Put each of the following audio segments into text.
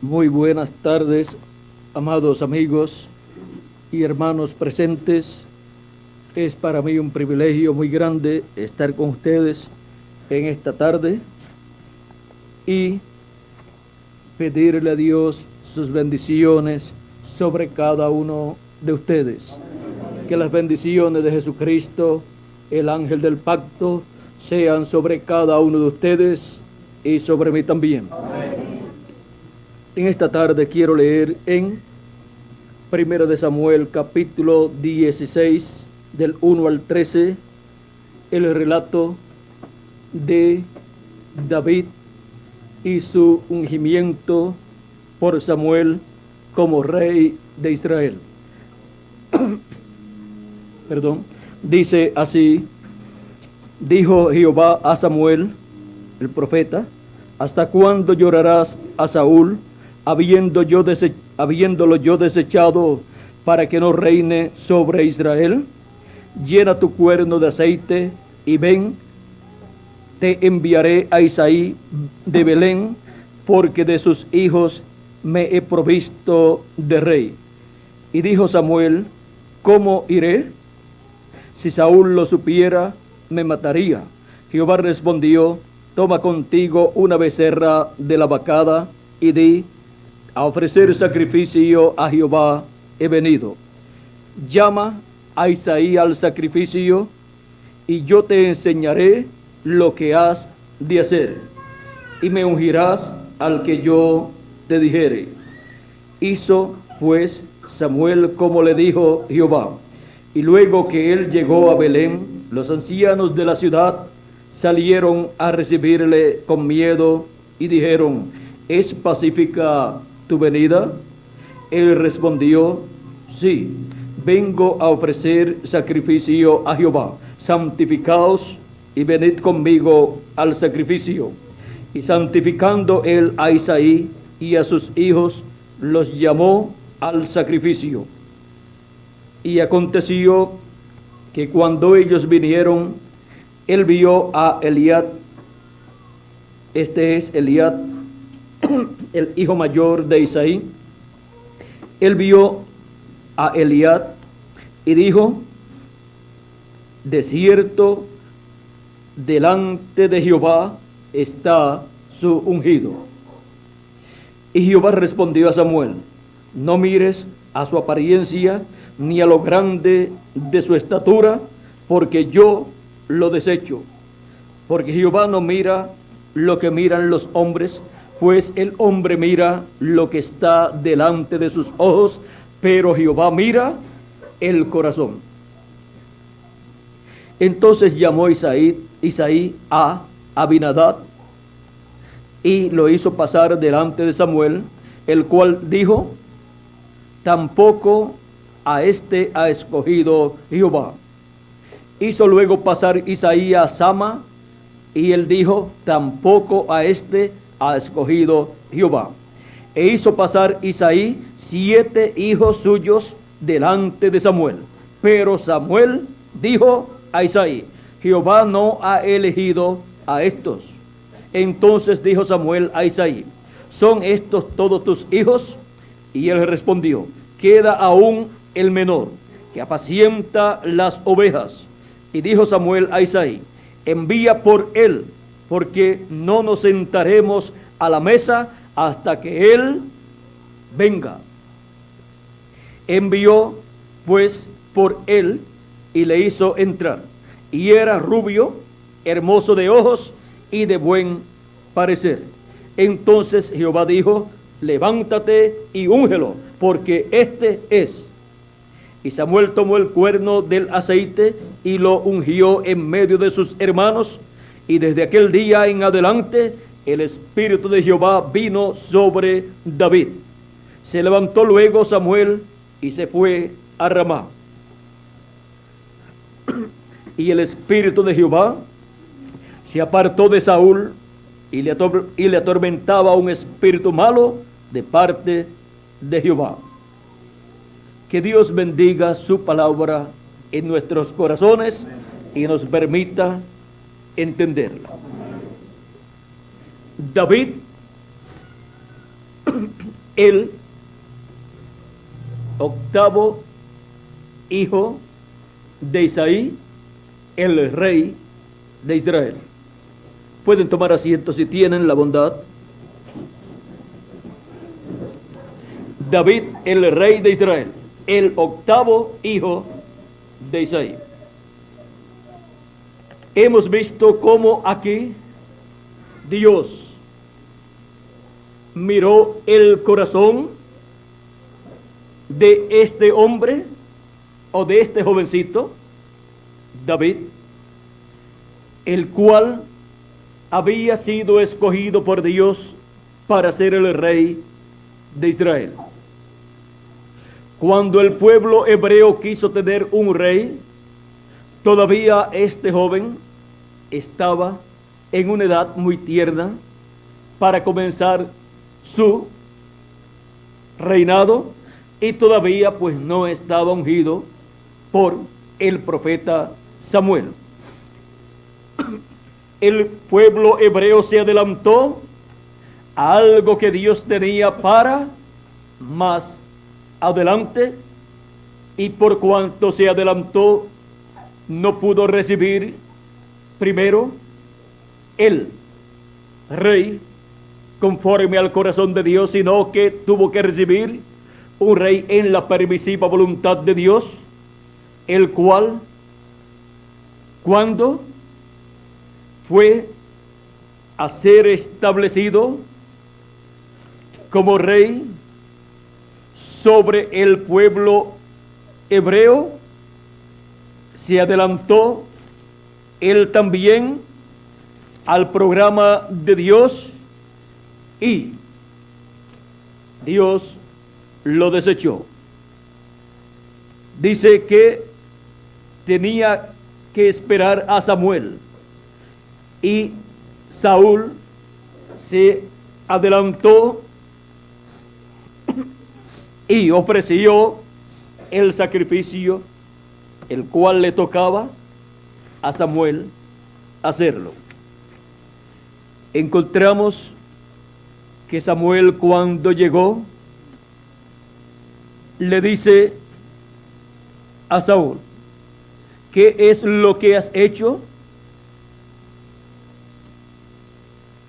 Muy buenas tardes, amados amigos y hermanos presentes. Es para mí un privilegio muy grande estar con ustedes en esta tarde y pedirle a Dios sus bendiciones sobre cada uno de ustedes. Que las bendiciones de Jesucristo, el ángel del pacto, sean sobre cada uno de ustedes y sobre mí también. Amén. En esta tarde quiero leer en 1 de Samuel capítulo 16 del 1 al 13 el relato de David y su ungimiento por Samuel como rey de Israel. Dice así: dijo Jehová a Samuel, el profeta: ¿hasta cuándo llorarás a Saúl, habiéndolo yo desechado para que no reine sobre Israel? Llena tu cuerno de aceite y ven, te enviaré a Isaí de Belén, porque de sus hijos me he provisto de rey. Y dijo Samuel: ¿cómo iré? Si Saúl lo supiera, me mataría. Jehová respondió: toma contigo una becerra de la vacada y di: a ofrecer sacrificio a Jehová he venido. Llama a Isaí al sacrificio y yo te enseñaré lo que has de hacer, y me ungirás al que yo te dijere. Hizo pues Samuel como le dijo Jehová. Y luego que él llegó a Belén, los ancianos de la ciudad salieron a recibirle con miedo y dijeron: ¿es pacífica tu venida? Él respondió: sí, vengo a ofrecer sacrificio a Jehová. Santificaos y venid conmigo al sacrificio. Y santificando él a Isaí y a sus hijos, los llamó al sacrificio. Y aconteció que cuando ellos vinieron, él vio a Eliab, este es Eliab, el hijo mayor de Isaí. Él vio a Eliab y dijo: de cierto, delante de Jehová está su ungido. Y Jehová respondió a Samuel: no mires a su apariencia ni a lo grande de su estatura, porque yo lo desecho. Porque Jehová no mira lo que miran los hombres, pues el hombre mira lo que está delante de sus ojos, pero Jehová mira el corazón. Entonces llamó Isaí a Abinadab y lo hizo pasar delante de Samuel, el cual dijo: tampoco a este ha escogido Jehová. Hizo luego pasar Isaí a Sama, y él dijo: tampoco a este ha escogido Jehová. E hizo pasar Isaí 7 hijos suyos delante de Samuel. Pero Samuel dijo a Isaí: Jehová no ha elegido a estos. Entonces dijo Samuel a Isaí: ¿son estos todos tus hijos? Y él respondió: queda aún el menor, que apacienta las ovejas. Y dijo Samuel a Isaí: envía por él, porque no nos sentaremos a la mesa hasta que él venga. Envió pues por él y le hizo entrar. Y era rubio, hermoso de ojos y de buen parecer. Entonces Jehová dijo: levántate y úngelo, porque este es. Y Samuel tomó el cuerno del aceite y lo ungió en medio de sus hermanos. Y desde aquel día en adelante el Espíritu de Jehová vino sobre David. Se levantó luego Samuel y se fue a Ramá. Y el Espíritu de Jehová se apartó de Saúl y le atormentaba un espíritu malo de parte de Jehová. Que Dios bendiga su palabra en nuestros corazones y nos permita entenderla. David, el octavo hijo de Isaí, el rey de Israel. Pueden tomar asiento si tienen la bondad. David, el rey de Israel, el octavo hijo de Isaí. Hemos visto cómo aquí Dios miró el corazón de este hombre o de este jovencito, David, el cual había sido escogido por Dios para ser el rey de Israel. Cuando el pueblo hebreo quiso tener un rey, todavía este joven estaba en una edad muy tierna para comenzar su reinado, y todavía pues no estaba ungido por el profeta Samuel. El pueblo hebreo se adelantó a algo que Dios tenía para más adelante, y por cuanto se adelantó, no pudo recibir primero el rey conforme al corazón de Dios, sino que tuvo que recibir un rey en la permisiva voluntad de Dios, el cual, cuando fue a ser establecido como rey sobre el pueblo hebreo, se adelantó él también al programa de Dios, y Dios lo desechó. Dice que tenía que esperar a Samuel, y Saúl se adelantó y ofreció el sacrificio, el cual le tocaba a Samuel hacerlo. Encontramos que Samuel, cuando llegó, le dice a Saúl: ¿qué es lo que has hecho?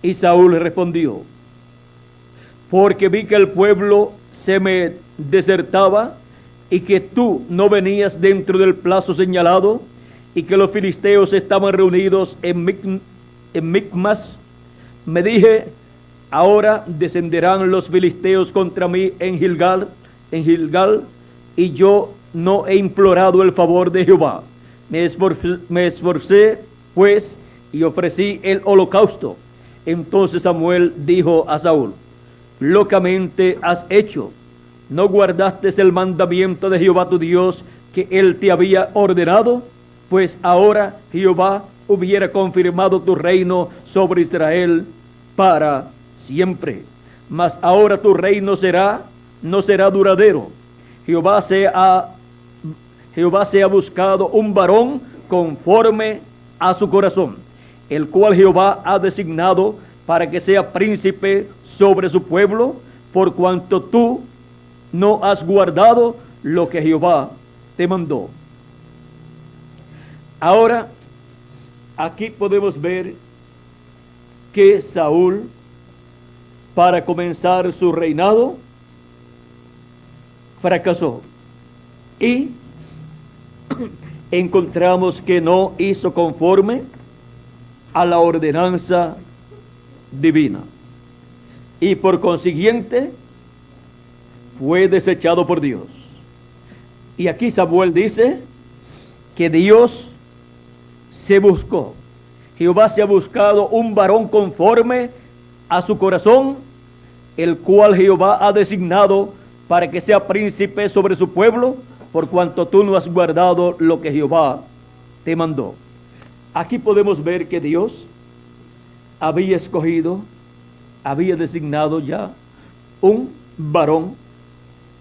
Y Saúl respondió: porque vi que el pueblo se me desertaba, y que tú no venías dentro del plazo señalado, y que los filisteos estaban reunidos en Micmas. Me dije: ahora descenderán los filisteos contra mí en Gilgal, y yo no he implorado el favor de Jehová. Me esforcé pues y ofrecí el holocausto. Entonces Samuel dijo a Saúl: locamente has hecho. ¿No guardaste el mandamiento de Jehová tu Dios que él te había ordenado? Pues ahora Jehová hubiera confirmado tu reino sobre Israel para siempre. Mas ahora tu reino no será duradero. Jehová se ha buscado un varón conforme a su corazón, el cual Jehová ha designado para que sea príncipe sobre su pueblo, por cuanto tú no has guardado lo que Jehová te mandó. Ahora, aquí podemos ver que Saúl, para comenzar su reinado, fracasó, y encontramos que no hizo conforme a la ordenanza divina, y por consiguiente fue desechado por Dios. Y aquí Samuel dice que Dios se buscó, Jehová se ha buscado un varón conforme a su corazón, el cual Jehová ha designado para que sea príncipe sobre su pueblo, por cuanto tú no has guardado lo que Jehová te mandó. Aquí podemos ver que Dios había escogido, había designado ya un varón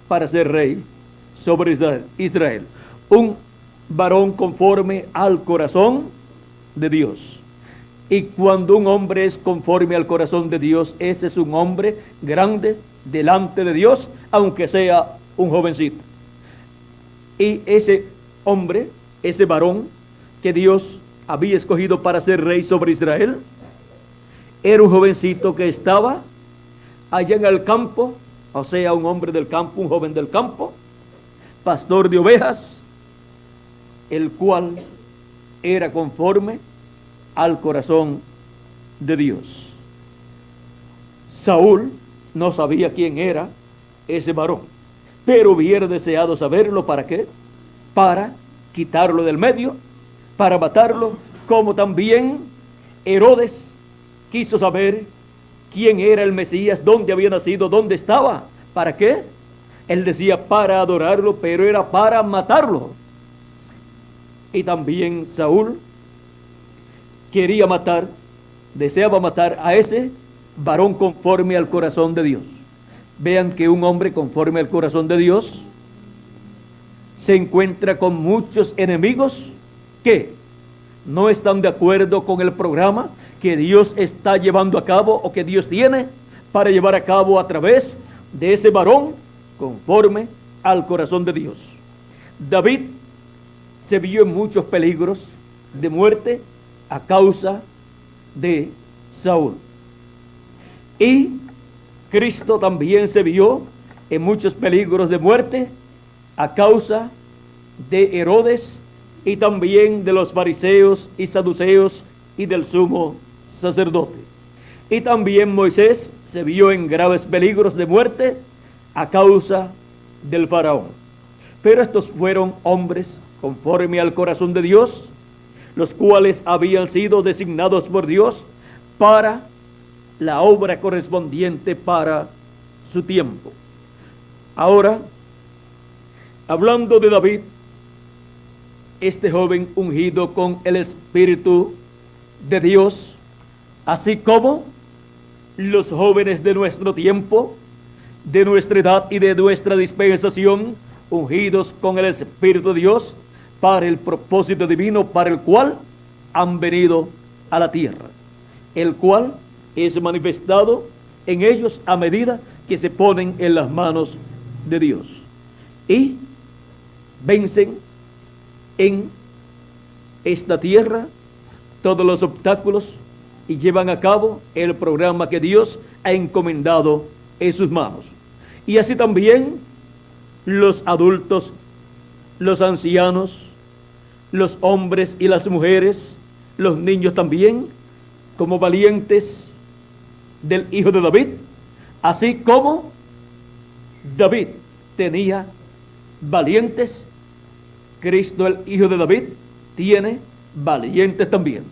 para ser rey sobre Israel, un varón conforme al corazón de Dios. Y cuando un hombre es conforme al corazón de Dios, ese es un hombre grande delante de Dios, aunque sea un jovencito. Y ese hombre, ese varón que Dios había escogido para ser rey sobre Israel, era un jovencito que estaba allá en el campo, o sea, un hombre del campo, un joven del campo, pastor de ovejas, el cual era conforme al corazón de Dios. Saúl no sabía quién era ese varón, pero hubiera deseado saberlo. ¿Para qué? Para quitarlo del medio, para matarlo, como también Herodes quiso saber quién era el Mesías, dónde había nacido, dónde estaba. ¿Para qué? Él decía para adorarlo, pero era para matarlo. Y también Saúl quería matar, deseaba matar a ese varón conforme al corazón de Dios. Vean que un hombre conforme al corazón de Dios se encuentra con muchos enemigos que no están de acuerdo con el programa que Dios está llevando a cabo o que Dios tiene para llevar a cabo a través de ese varón conforme al corazón de Dios. David se vio en muchos peligros de muerte a causa de Saúl. Y Cristo también se vio en muchos peligros de muerte a causa de Herodes y también de los fariseos y saduceos y del sumo sacerdote. Y también Moisés se vio en graves peligros de muerte a causa del faraón. Pero estos fueron hombres conforme al corazón de Dios, los cuales habían sido designados por Dios para la obra correspondiente para su tiempo. Ahora, hablando de David, este joven ungido con el Espíritu de Dios, así como los jóvenes de nuestro tiempo, de nuestra edad y de nuestra dispensación, ungidos con el Espíritu de Dios para el propósito divino para el cual han venido a la tierra, el cual es manifestado en ellos a medida que se ponen en las manos de Dios y vencen en esta tierra todos los obstáculos y llevan a cabo el programa que Dios ha encomendado en sus manos. Y así también los adultos, los ancianos, los hombres y las mujeres, los niños también, como valientes del hijo de David, así como David tenía valientes, Cristo el hijo de David tiene valientes también,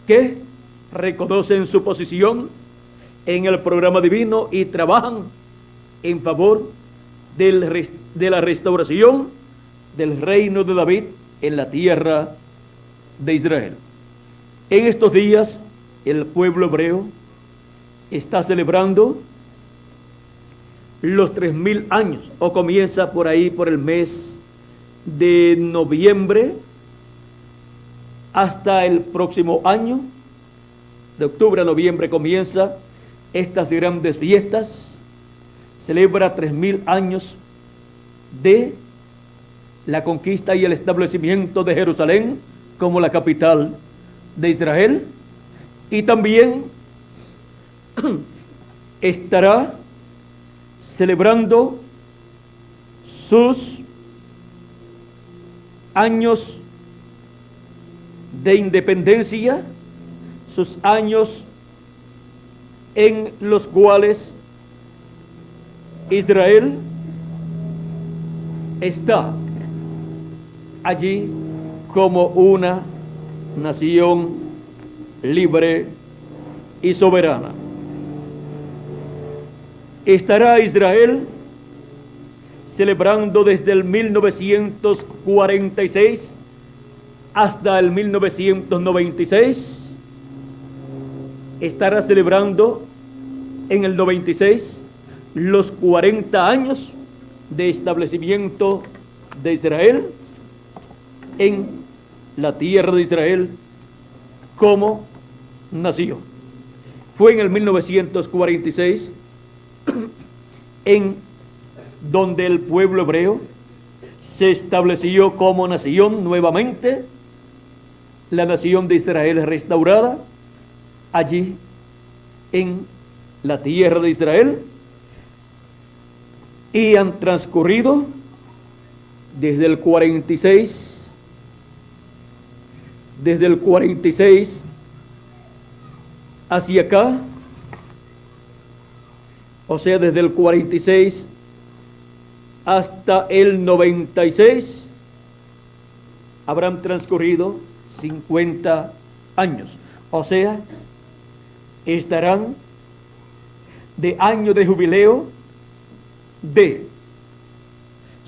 que reconocen su posición en el programa divino y trabajan en favor de la restauración del reino de David en la tierra de Israel. En estos días el pueblo hebreo está celebrando los 3000 años, o comienza por ahí por el mes de noviembre hasta el próximo año, de octubre a noviembre comienza estas grandes fiestas, celebra 3000 años de la conquista y el establecimiento de Jerusalén como la capital de Israel, y también estará celebrando sus años de independencia, sus años en los cuales Israel está allí como una nación libre y soberana. Estará Israel celebrando desde el 1946 hasta el 1996. Estará celebrando en el 96 los 40 años de establecimiento de Israel en la tierra de Israel como nació. Fue en el 1946 en donde el pueblo hebreo se estableció como nación nuevamente, la nación de Israel restaurada, allí en la tierra de Israel, y han transcurrido desde el 46 hacia acá, o sea, desde el 46 hasta el 96, habrán transcurrido 50 años. O sea, estarán de año de jubileo de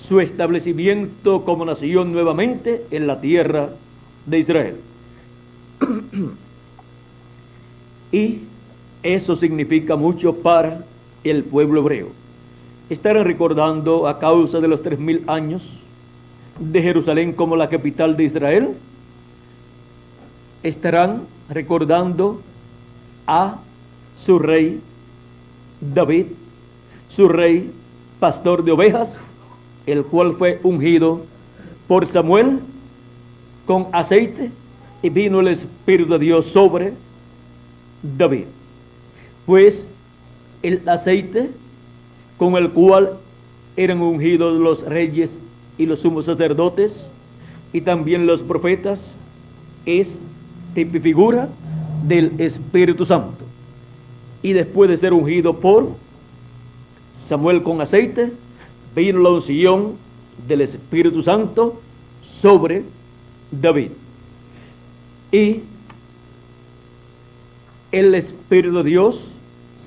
su establecimiento como nación nuevamente en la tierra de Israel. Y eso significa mucho para el pueblo hebreo. Estarán recordando, a causa de los 3000 años de Jerusalén como la capital de Israel, estarán recordando a su rey David, su rey pastor de ovejas, el cual fue ungido por Samuel con aceite, y vino el Espíritu de Dios sobre David. Pues el aceite con el cual eran ungidos los reyes y los sumos sacerdotes y también los profetas es figura del Espíritu Santo. Y después de ser ungido por Samuel con aceite, vino la unción del Espíritu Santo sobre David. Y el Espíritu de Dios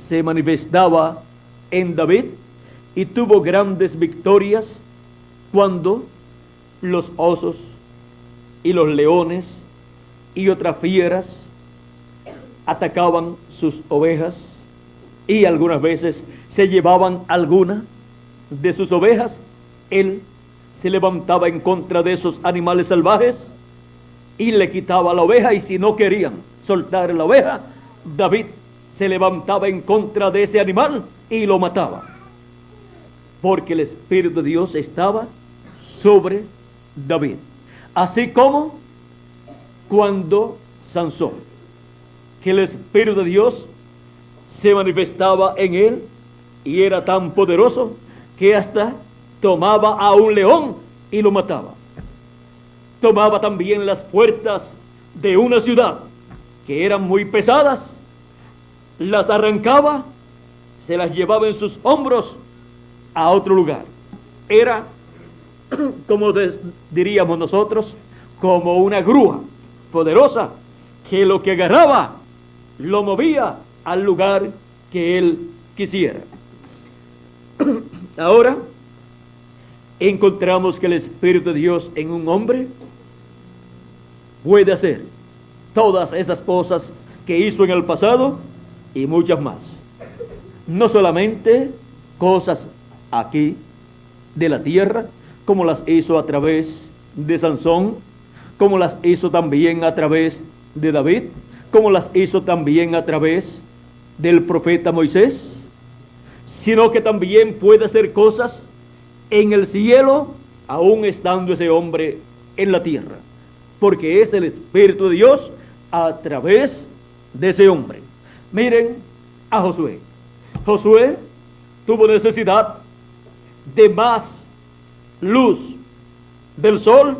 se manifestaba en David y tuvo grandes victorias cuando los osos y los leones y otras fieras atacaban sus ovejas, y algunas veces se llevaban alguna de sus ovejas. Él se levantaba en contra de esos animales salvajes y le quitaba la oveja, y si no querían soltar la oveja, David se levantaba en contra de ese animal y lo mataba, porque el Espíritu de Dios estaba sobre David. Así como cuando Sansón, que el Espíritu de Dios se manifestaba en él y era tan poderoso que hasta tomaba a un león y lo mataba. Tomaba también las puertas de una ciudad que eran muy pesadas, las arrancaba, se las llevaba en sus hombros a otro lugar. Era, como diríamos nosotros, como una grúa poderosa que lo que agarraba lo movía al lugar que él quisiera. Ahora encontramos que el Espíritu de Dios en un hombre puede hacer todas esas cosas que hizo en el pasado y muchas más. No solamente cosas aquí de la tierra, como las hizo a través de Sansón, como las hizo también a través de David, como las hizo también a través del profeta Moisés, sino que también puede hacer cosas en el cielo, aún estando ese hombre en la tierra, porque es el Espíritu de Dios a través de ese hombre. Miren a Josué. Josué tuvo necesidad de más luz del sol,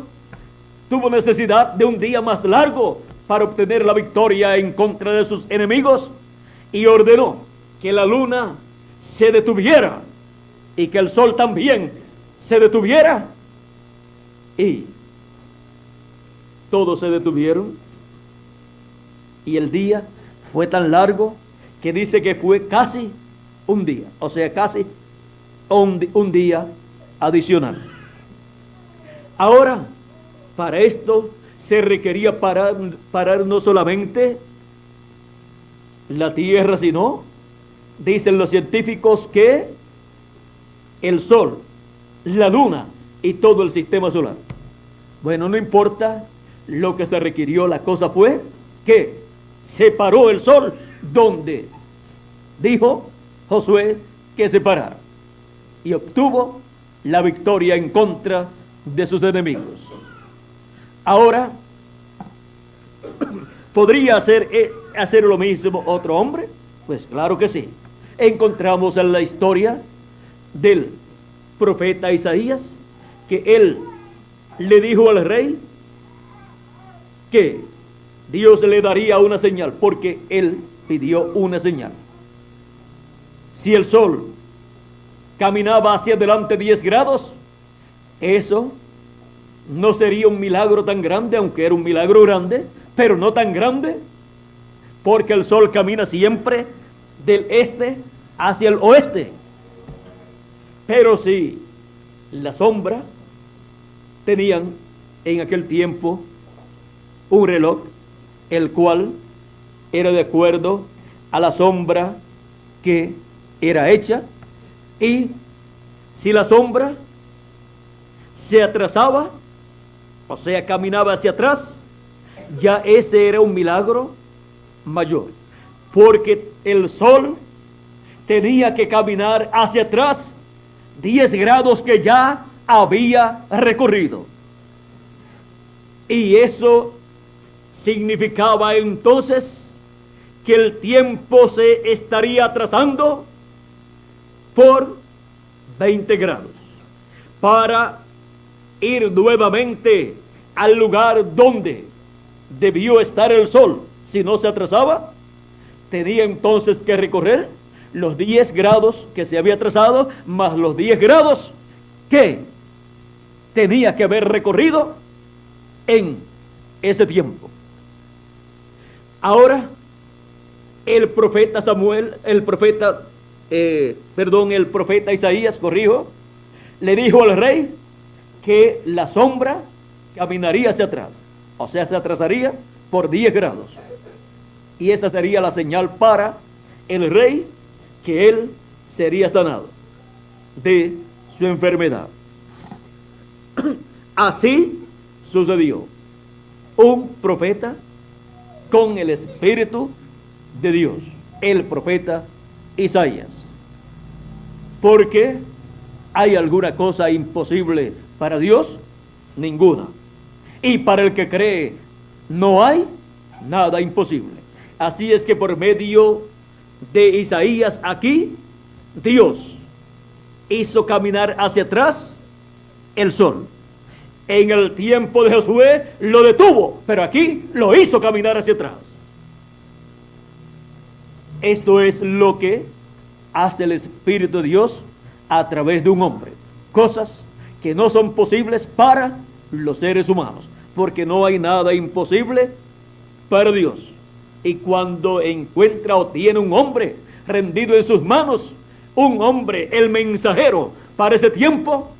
tuvo necesidad de un día más largo para obtener la victoria en contra de sus enemigos, y ordenó que la luna se detuviera y que el sol también se detuviera, y todos se detuvieron, y el día fue tan largo que dice que fue casi un día, o sea, casi un día adicional. Ahora, para esto se requería parar no solamente la tierra, sino, dicen los científicos, que el sol, la luna y todo el sistema solar. Bueno, no importa lo que se requirió, la cosa fue que se paró el sol donde dijo Josué que se parara, y obtuvo la victoria en contra de sus enemigos. Ahora, ¿podría hacer lo mismo otro hombre? Pues claro que sí. Encontramos en la historia del profeta Isaías que él le dijo al rey que Dios le daría una señal, porque él pidió una señal. Si el sol caminaba hacia adelante 10 grados, eso no sería un milagro tan grande, aunque era un milagro grande, pero no tan grande, porque el sol camina siempre del este hacia el oeste. Pero si la sombra, tenían en aquel tiempo un reloj, el cual era de acuerdo a la sombra que era hecha, y si la sombra se atrasaba, o sea, caminaba hacia atrás, ya ese era un milagro mayor, porque el sol tenía que caminar hacia atrás 10 grados que ya había recorrido. Y eso significaba entonces que el tiempo se estaría atrasando por 20 grados para ir nuevamente al lugar donde debió estar el sol. Si no se atrasaba, tenía entonces que recorrer los 10 grados que se había atrasado, más los 10 grados que tenía que haber recorrido en ese tiempo. Ahora, el profeta Isaías, le dijo al rey que la sombra caminaría hacia atrás, o sea, se atrasaría por 10 grados. Y esa sería la señal para el rey, que él sería sanado de su enfermedad. Así sucedió. Un profeta con el Espíritu de Dios, el profeta Isaías. Porque ¿hay alguna cosa imposible para Dios? Ninguna. Y para el que cree, no hay nada imposible. Así es que por medio de Isaías aquí, Dios hizo caminar hacia atrás el sol. En el tiempo de Josué lo detuvo, pero aquí lo hizo caminar hacia atrás. Esto es lo que hace el Espíritu de Dios a través de un hombre. Cosas que no son posibles para los seres humanos, porque no hay nada imposible para Dios. Y cuando encuentra o tiene un hombre rendido en sus manos, un hombre, el mensajero para ese tiempo,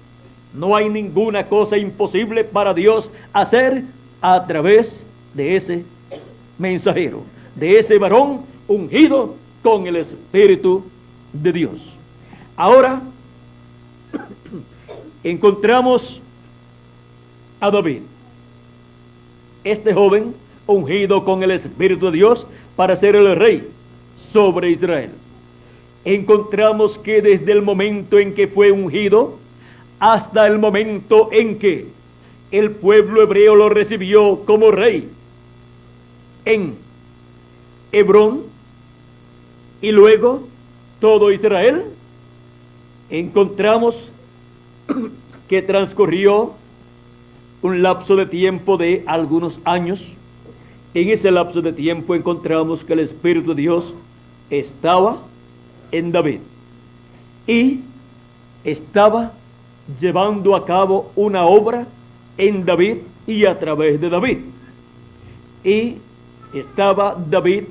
no hay ninguna cosa imposible para Dios hacer a través de ese mensajero, de ese varón ungido con el Espíritu de Dios. Ahora encontramos a David, este joven ungido con el Espíritu de Dios para ser el rey sobre Israel. Encontramos que desde el momento en que fue ungido hasta el momento en que el pueblo hebreo lo recibió como rey en Hebrón, y luego todo Israel, encontramos que transcurrió un lapso de tiempo de algunos años. En ese lapso de tiempo encontramos que el Espíritu de Dios estaba en David y estaba llevando a cabo una obra en David y a través de David. Y estaba David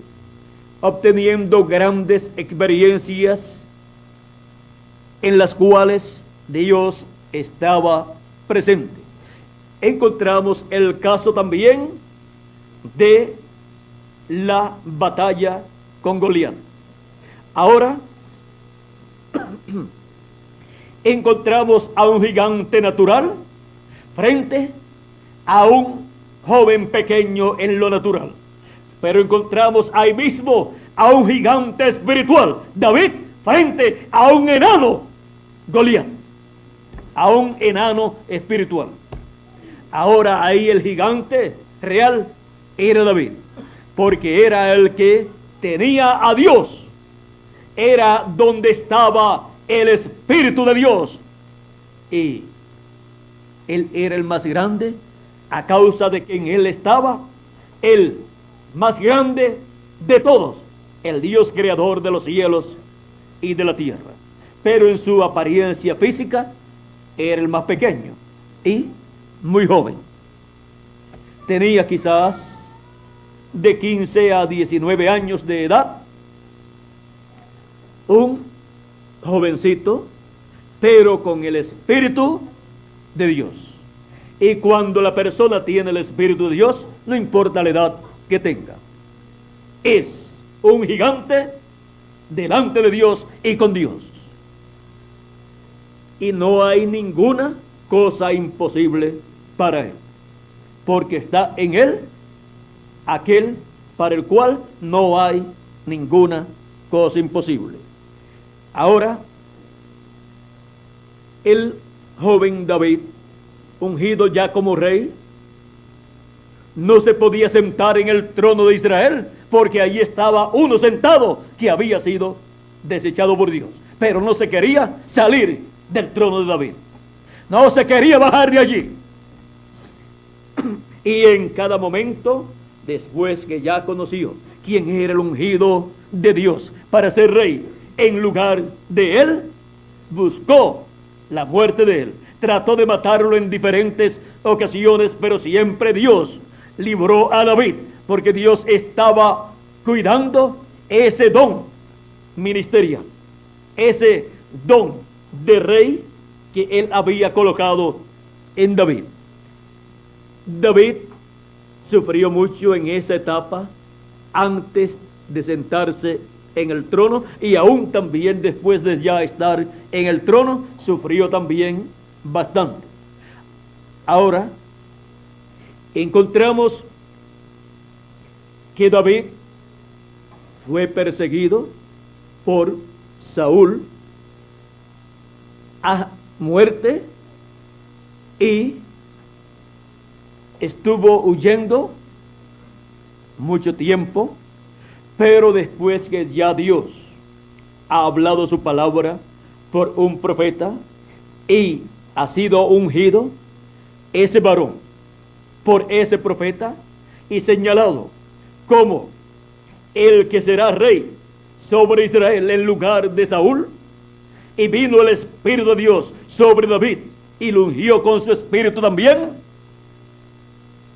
obteniendo grandes experiencias en las cuales Dios estaba presente. Encontramos el caso también de la batalla con Goliat. Ahora encontramos a un gigante natural frente a un joven pequeño en lo natural. Pero encontramos ahí mismo a un gigante espiritual, David, frente a un enano, Goliat, a un enano espiritual. Ahora ahí el gigante real era David, porque era el que tenía a Dios, era donde estaba el Espíritu de Dios, y él era el más grande a causa de que en él estaba el más grande de todos, el Dios creador de los cielos y de la tierra. Pero en su apariencia física era el más pequeño y muy joven. Tenía quizás de 15 a 19 años de edad, un jovencito, pero con el Espíritu de Dios. Y cuando la persona tiene el Espíritu de Dios, no importa la edad que tenga, es un gigante delante de Dios y con Dios. Y no hay ninguna cosa imposible para él, porque está en él aquel para el cual no hay ninguna cosa imposible. Ahora, el joven David, ungido ya como rey, no se podía sentar en el trono de Israel, porque allí estaba uno sentado que había sido desechado por Dios, pero no se quería salir del trono de David, no se quería bajar de allí. Y en cada momento, después que ya conoció quién era el ungido de Dios para ser rey en lugar de él, buscó la muerte de él, trató de matarlo en diferentes ocasiones, pero siempre Dios libró a David, porque Dios estaba cuidando ese don ministerial, ese don de rey que él había colocado en David. David sufrió mucho en esa etapa antes de sentarse en el trono, y aún también después de ya estar en el trono sufrió también bastante. Ahora encontramos que David fue perseguido por Saúl a muerte y estuvo huyendo mucho tiempo, pero después que ya Dios ha hablado su palabra por un profeta y ha sido ungido ese varón por ese profeta y señalado como el que será rey sobre Israel en lugar de Saúl, y vino el Espíritu de Dios sobre David y lo ungió con su espíritu también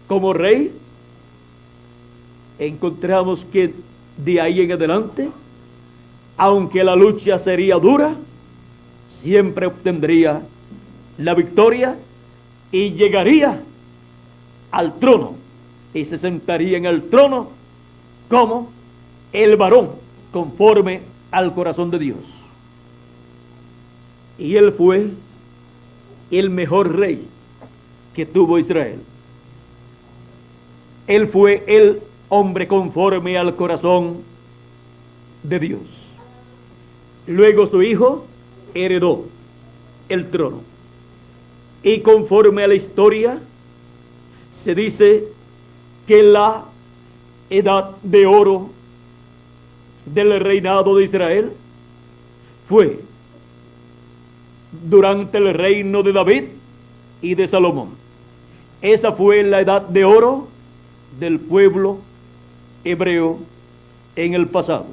como rey, encontramos que de ahí en adelante, aunque la lucha sería dura, siempre obtendría la victoria y llegaría al trono y se sentaría en el trono como el varón conforme al corazón de Dios. Y él fue el mejor rey que tuvo Israel. Él fue el hombre conforme al corazón de Dios. Luego su hijo heredó el trono. Y conforme a la historia, se dice que la edad de oro del reinado de Israel fue durante el reino de David y de Salomón. Esa fue la edad de oro del pueblo hebreo en el pasado.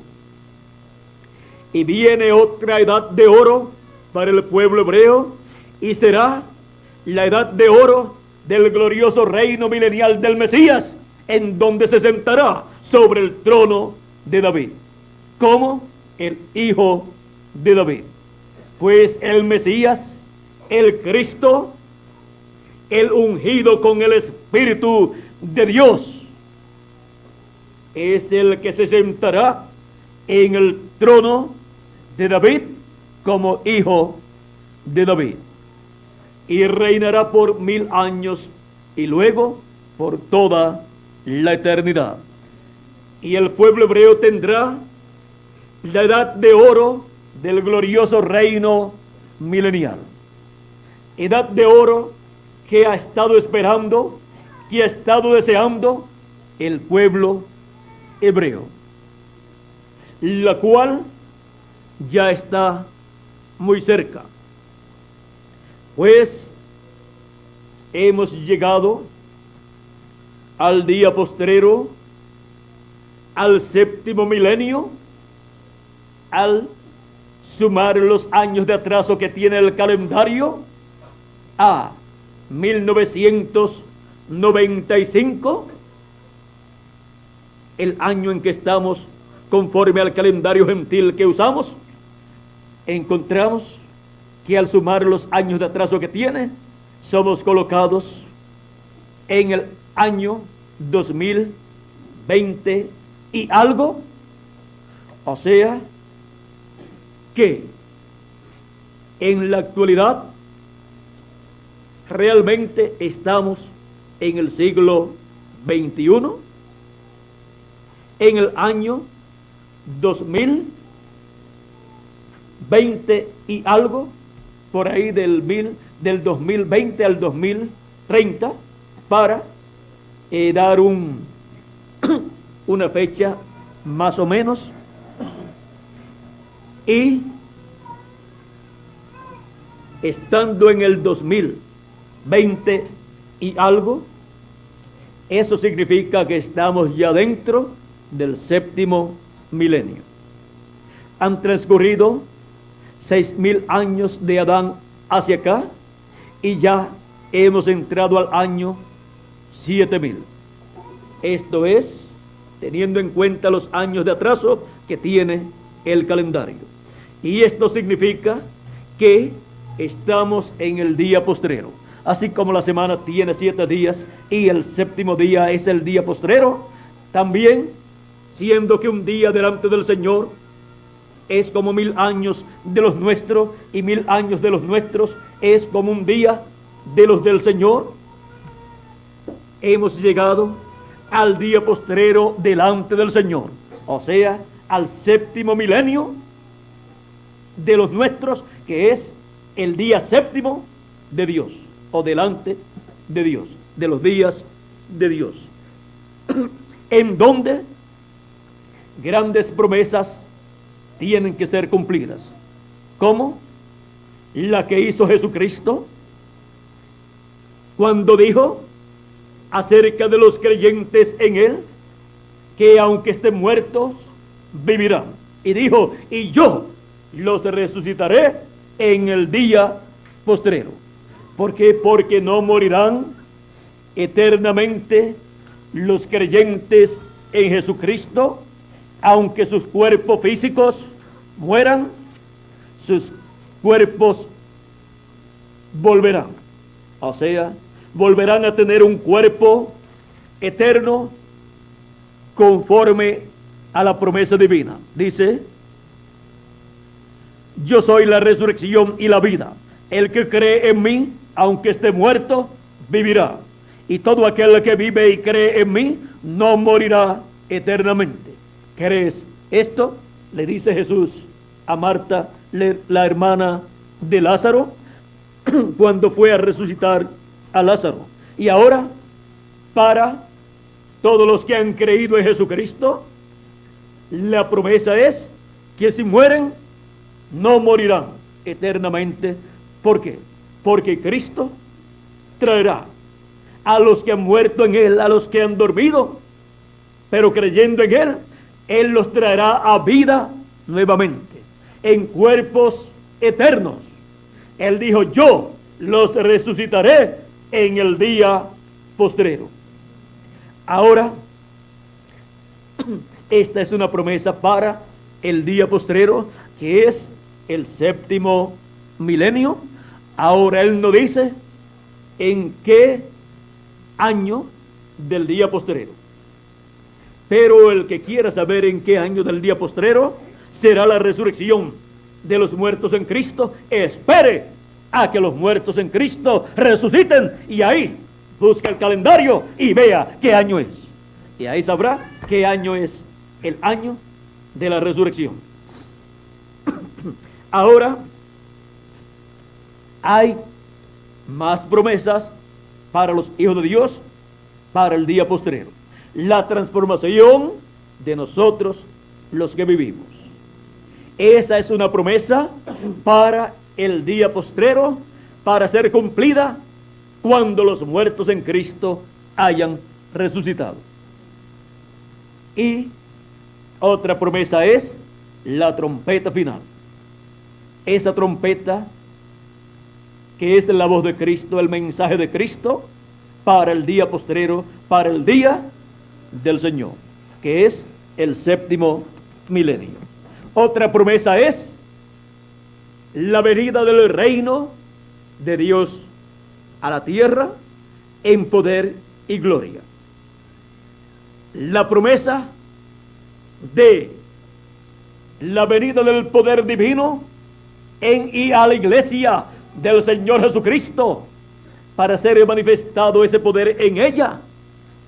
Y viene otra edad de oro para el pueblo hebreo, y será la edad de oro del glorioso reino milenial del Mesías, en donde se sentará sobre el trono de David como el hijo de David. Pues el Mesías, el Cristo, el ungido con el Espíritu de Dios, es el que se sentará en el trono de David como hijo de David, y reinará por 1000 años y luego por toda la eternidad. y el pueblo hebreo tendrá la edad de oro del glorioso reino milenial. Edad de oro que ha estado esperando, que ha estado deseando el pueblo hebreo, la cual ya está muy cerca, pues hemos llegado al día postrero, al séptimo milenio, al sumar los años de atraso que tiene el calendario a 1995, el año en que estamos conforme al calendario gentil que usamos, encontramos que al sumar los años de atraso que tiene, somos colocados en el año 2020 y algo. O sea que en la actualidad realmente estamos en el siglo XXI, en el año 2020 y algo, por ahí del 2020 al 2030, para dar una fecha más o menos. Y estando en el 2020 y algo, eso significa que estamos ya dentro del séptimo milenio. Han transcurrido 6.000 años de Adán hacia acá y ya hemos entrado al año 7.000. Esto es, teniendo en cuenta los años de atraso que tiene el calendario. Y esto significa que estamos en el día postrero. Así como la semana tiene 7 días y el séptimo día es el día postrero, también, siendo que un día delante del Señor es como 1.000 años de los nuestros, y 1.000 años de los nuestros es como un día de los del Señor, hemos llegado al día postrero delante del Señor, o sea, al séptimo milenio de los nuestros, que es el día séptimo de Dios, o delante de Dios, de los días de Dios, en donde grandes promesas tienen que ser cumplidas, como la que hizo Jesucristo cuando dijo acerca de los creyentes en Él, que aunque estén muertos, vivirán. Y dijo, y yo los resucitaré en el día postrero. ¿Por qué? Porque no morirán eternamente los creyentes en Jesucristo, aunque sus cuerpos físicos mueran, sus cuerpos volverán. O sea, volverán a tener un cuerpo eterno conforme a la promesa divina. Dice, yo soy la resurrección y la vida. El que cree en mí, aunque esté muerto, vivirá. Y todo aquel que vive y cree en mí, no morirá eternamente. ¿Crees esto? Le dice Jesús a Marta, la hermana de Lázaro, cuando fue a resucitar a Lázaro. Y ahora, para todos los que han creído en Jesucristo, la promesa es que si mueren, no morirán eternamente. ¿Por qué? Porque Cristo traerá a los que han muerto en Él, a los que han dormido, pero creyendo en Él, Él los traerá a vida nuevamente, en cuerpos eternos. Él dijo, yo los resucitaré en el día postrero. Ahora, esta es una promesa para el día postrero, que es el séptimo milenio. Ahora Él nos dice en qué año del día postrero. Pero el que quiera saber en qué año del día postrero será la resurrección de los muertos en Cristo, espere a que los muertos en Cristo resuciten, y ahí busca el calendario y vea qué año es. Y ahí sabrá qué año es el año de la resurrección. Ahora hay más promesas para los hijos de Dios para el día postrero. La transformación de nosotros los que vivimos. Esa es una promesa para el día postrero, para ser cumplida cuando los muertos en Cristo hayan resucitado. Y otra promesa es la trompeta final. Esa trompeta que es la voz de Cristo, el mensaje de Cristo para el día postrero, para el día del Señor, que es el séptimo milenio. Otra promesa es la venida del reino de Dios a la tierra en poder y gloria. La promesa de la venida del poder divino en y a la iglesia del Señor Jesucristo, para ser manifestado ese poder en ella,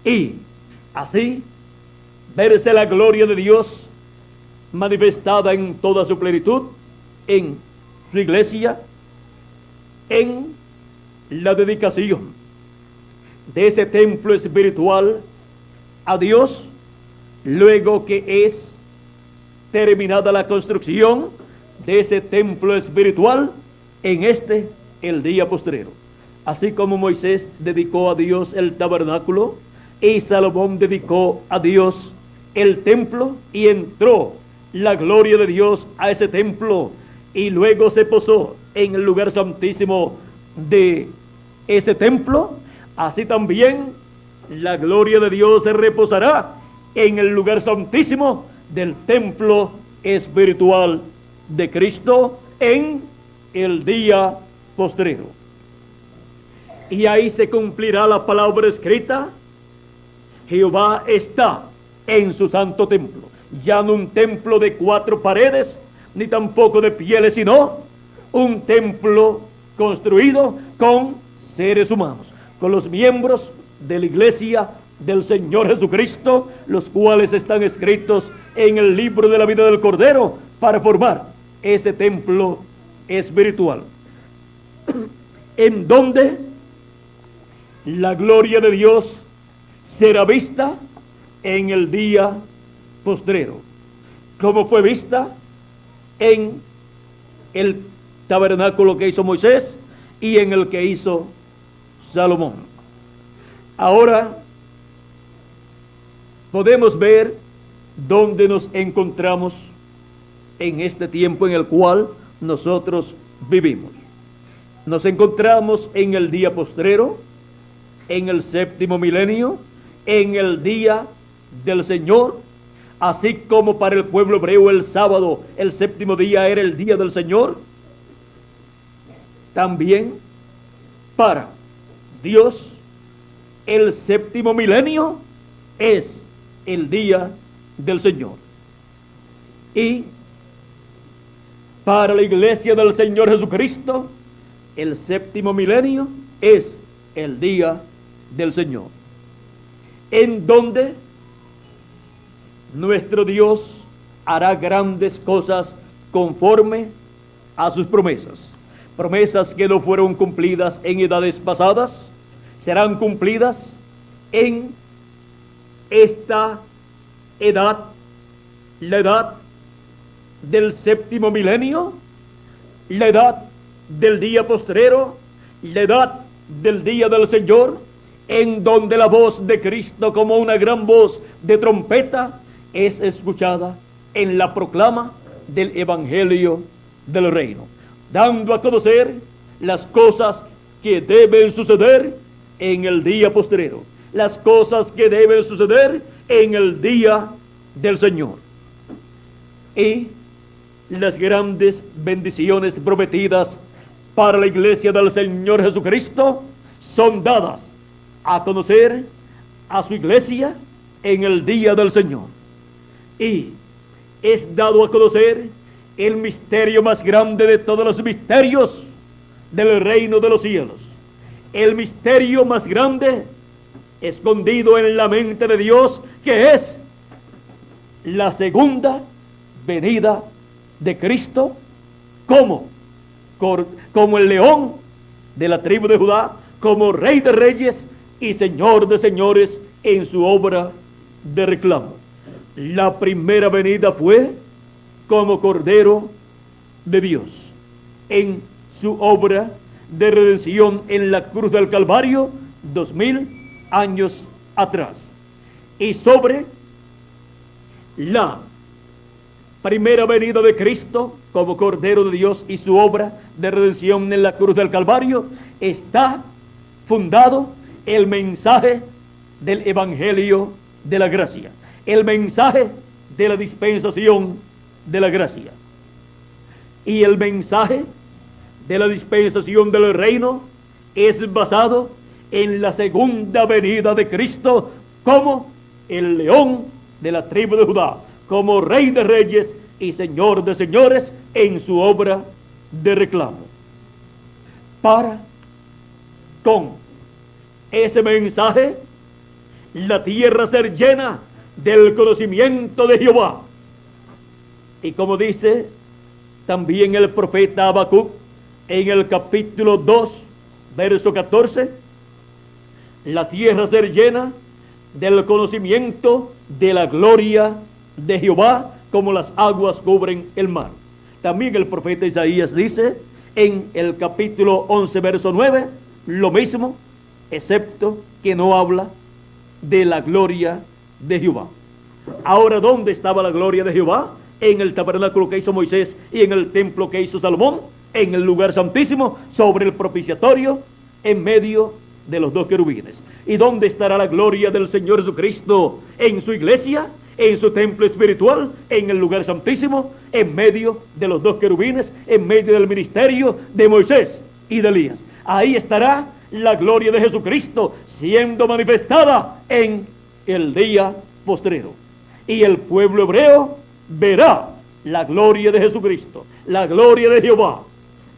y así verse la gloria de Dios manifestada en toda su plenitud en su iglesia, en la dedicación de ese templo espiritual a Dios, luego que es terminada la construcción de ese templo espiritual en el día postrero. Así como Moisés dedicó a Dios el tabernáculo y Salomón dedicó a Dios el templo, y entró la gloria de Dios a ese templo y luego se posó en el lugar santísimo de ese templo, así también la gloria de Dios se reposará en el lugar santísimo del templo espiritual de Cristo en el día postrero. Y ahí se cumplirá la palabra escrita: Jehová está en su santo templo, ya no un templo de 4 paredes, ni tampoco de pieles, sino un templo construido con seres humanos, con los miembros de la iglesia del Señor Jesucristo, los cuales están escritos en el libro de la vida del Cordero, para formar ese templo espiritual, en donde la gloria de Dios será vista en el día postrero, como fue vista en el tabernáculo que hizo Moisés y en el que hizo Salomón. Ahora podemos ver dónde nos encontramos en este tiempo en el cual nosotros vivimos. Nos encontramos en el día postrero, en el séptimo milenio, en el día del Señor, así como para el pueblo hebreo el sábado, el séptimo día, era el día del Señor. También para Dios el séptimo milenio es el día del Señor. Y para la iglesia del Señor Jesucristo, el séptimo milenio es el día del Señor, en donde nuestro Dios hará grandes cosas conforme a sus promesas. Promesas que no fueron cumplidas en edades pasadas, serán cumplidas en esta edad, la edad del séptimo milenio, la edad del día postrero, la edad del día del Señor, en donde la voz de Cristo, como una gran voz de trompeta, es escuchada en la proclama del evangelio del reino, dando a conocer las cosas que deben suceder en el día postrero, las cosas que deben suceder en el día del Señor. Y las grandes bendiciones prometidas para la iglesia del Señor Jesucristo son dadas a conocer a su iglesia en el día del Señor. Y es dado a conocer el misterio más grande de todos los misterios del reino de los cielos. El misterio más grande escondido en la mente de Dios, que es la segunda venida de Cristo como, como el león de la tribu de Judá, como Rey de Reyes y Señor de Señores en su obra de reclamo. La primera venida fue como Cordero de Dios en su obra de redención en la cruz del Calvario 2000 años atrás. Y sobre la primera venida de Cristo como Cordero de Dios y su obra de redención en la cruz del Calvario está fundado el mensaje del Evangelio de la gracia, el mensaje de la dispensación de la gracia. Y el mensaje de la dispensación del reino es basado en la segunda venida de Cristo como el león de la tribu de Judá, como Rey de Reyes y Señor de Señores en su obra de reclamo. Para con ese mensaje la tierra ser llena del conocimiento de Jehová. Y como dice también el profeta Habacuc en el capítulo 2, verso 14, la tierra ser llena del conocimiento de la gloria de Jehová, como las aguas cubren el mar. También el profeta Isaías dice en el capítulo 11, verso 9, lo mismo, excepto que no habla de la gloria de Jehová. Ahora, ¿dónde estaba la gloria de Jehová? En el tabernáculo que hizo Moisés y en el templo que hizo Salomón, en el lugar santísimo, sobre el propiciatorio, en medio de los dos querubines. ¿Y dónde estará la gloria del Señor Jesucristo? En su iglesia, en su templo espiritual, en el lugar santísimo, en medio de los dos querubines, en medio del ministerio de Moisés y de Elías. Ahí estará la gloria de Jesucristo siendo manifestada en el día postrero. Y el pueblo hebreo verá la gloria de Jesucristo, la gloria de Jehová,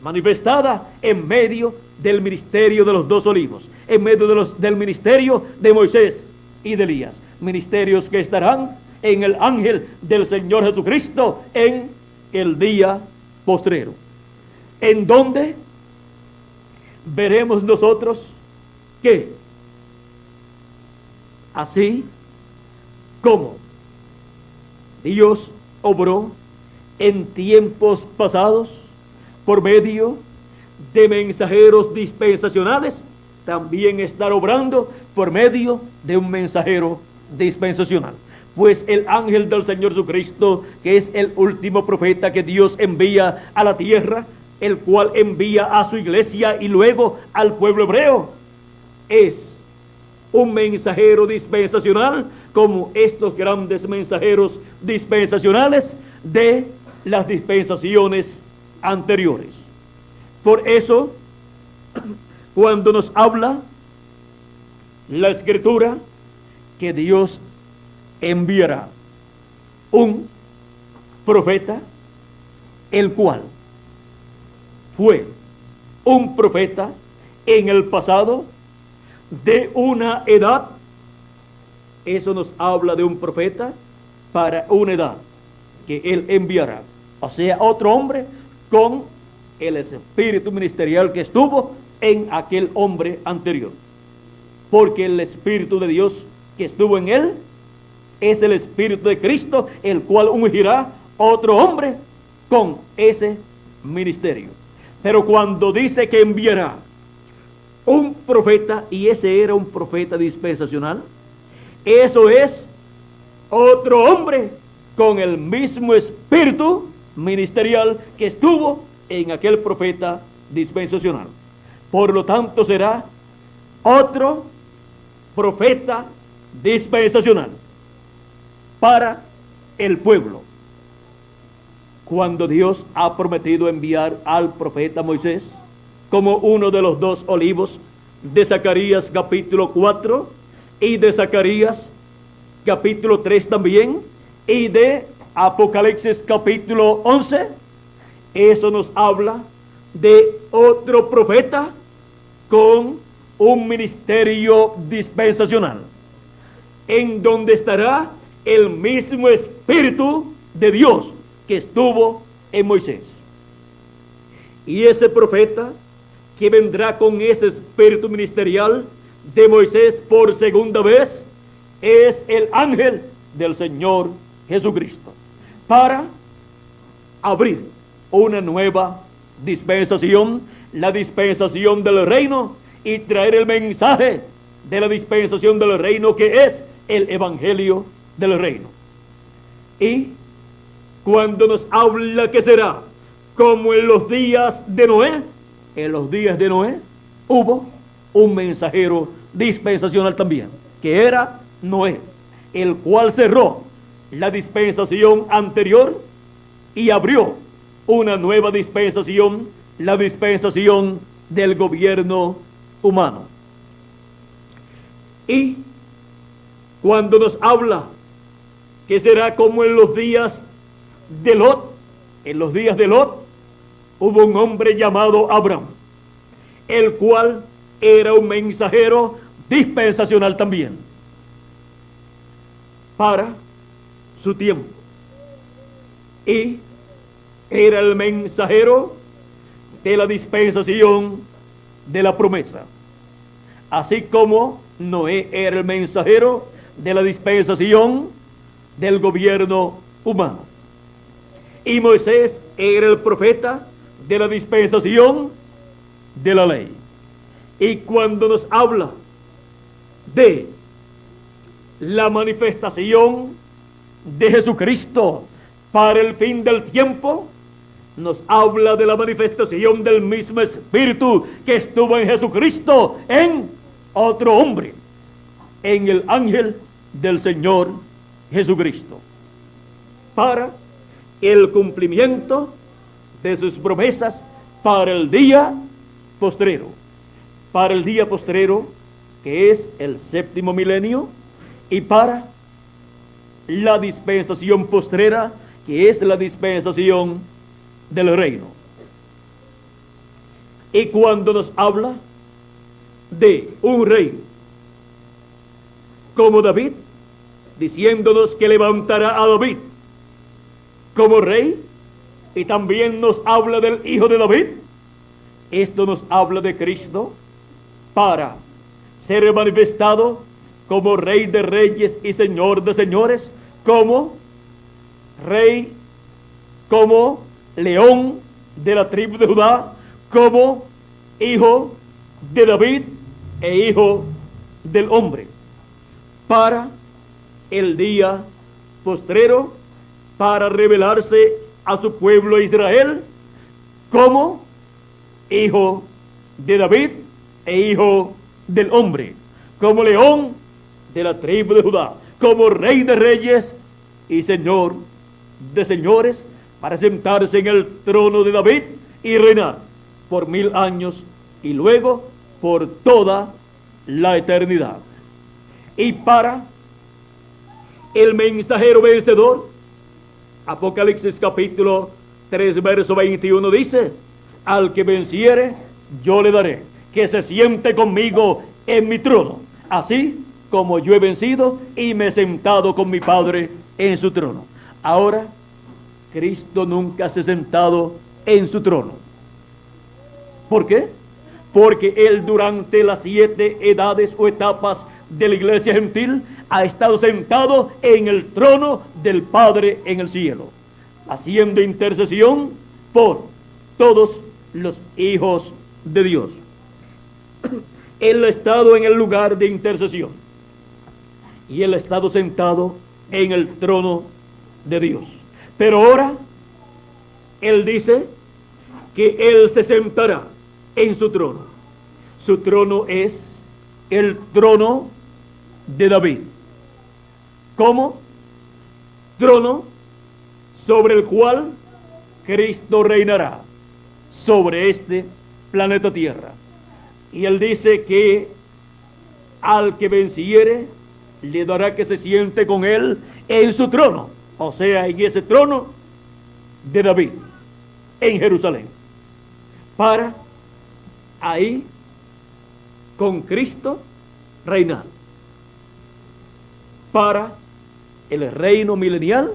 manifestada en medio del ministerio de los dos olivos, en medio del ministerio de Moisés y de Elías. Ministerios que estarán en el ángel del Señor Jesucristo en el día postrero. En donde veremos nosotros que así como Dios obró en tiempos pasados por medio de mensajeros dispensacionales, también estará obrando por medio de un mensajero dispensacional. Pues el ángel del Señor Jesucristo, que es el último profeta que Dios envía a la tierra, el cual envía a su iglesia y luego al pueblo hebreo, es un mensajero dispensacional como estos grandes mensajeros dispensacionales de las dispensaciones anteriores. Por eso, cuando nos habla la Escritura que Dios enviará un profeta, el cual fue un profeta en el pasado de una edad, eso nos habla de un profeta para una edad que él enviará, o sea, otro hombre con el espíritu ministerial que estuvo en aquel hombre anterior, porque el espíritu de Dios que estuvo en él es el espíritu de Cristo, el cual ungirá otro hombre con ese ministerio. Pero cuando dice que enviará un profeta, y ese era un profeta dispensacional, eso es otro hombre con el mismo espíritu ministerial que estuvo en aquel profeta dispensacional. Por lo tanto, será otro profeta dispensacional para el pueblo. Cuando Dios ha prometido enviar al profeta Moisés como uno de los dos olivos de Zacarías capítulo 4 y de Zacarías capítulo 3 también y de Apocalipsis capítulo 11, eso nos habla de otro profeta con un ministerio dispensacional, en donde estará el mismo Espíritu de Dios que estuvo en Moisés. Y ese profeta que vendrá con ese espíritu ministerial de Moisés por segunda vez es el ángel del Señor Jesucristo, para abrir una nueva dispensación, la dispensación del reino, y traer el mensaje de la dispensación del reino, que es el evangelio del reino. Y cuando nos habla que será como en los días de Noé, en los días de Noé hubo un mensajero dispensacional también, que era Noé, el cual cerró la dispensación anterior y abrió una nueva dispensación, la dispensación del gobierno humano. Y cuando nos habla que será como en los días de Lot, en los días de Lot hubo un hombre llamado Abraham, el cual era un mensajero dispensacional también para su tiempo, y era el mensajero de la dispensación de la promesa, así como Noé era el mensajero de la dispensación del gobierno humano, y Moisés era el profeta de la dispensación de la ley. Y cuando nos habla de la manifestación de Jesucristo para el fin del tiempo, nos habla de la manifestación del mismo Espíritu que estuvo en Jesucristo en otro hombre, en el ángel del Señor Jesucristo, para el cumplimiento de sus promesas para el día postrero, para el día postrero que es el séptimo milenio, y para la dispensación postrera que es la dispensación del reino. Y cuando nos habla de un rey como David, diciéndonos que levantará a David como rey, y también nos habla del hijo de David, esto nos habla de Cristo para ser manifestado como Rey de reyes y Señor de señores, como Rey, como León de la tribu de Judá, como Hijo de David e Hijo del hombre, para el día postrero, para revelarse a su pueblo Israel como Hijo de David e Hijo del hombre, como León de la tribu de Judá, como Rey de reyes y Señor de señores, para sentarse en el trono de David y reinar por 1000 años y luego por toda la eternidad. Y para el mensajero vencedor, Apocalipsis capítulo 3 verso 21 dice: al que venciere yo le daré que se siente conmigo en mi trono, así como yo he vencido y me he sentado con mi Padre en su trono. Ahora, Cristo nunca se ha sentado en su trono. ¿Por qué? Porque Él durante las 7 edades o etapas de la iglesia gentil ha estado sentado en el trono del Padre en el cielo, haciendo intercesión por todos los hijos de Dios. Él ha estado en el lugar de intercesión y Él ha estado sentado en el trono de Dios. Pero ahora Él dice que Él se sentará en su trono. Su trono es el trono de David, como trono sobre el cual Cristo reinará sobre este planeta Tierra. Y Él dice que al que venciere le dará que se siente con Él en su trono, o sea, en ese trono de David en Jerusalén, para ahí con Cristo reinar, para el reino milenial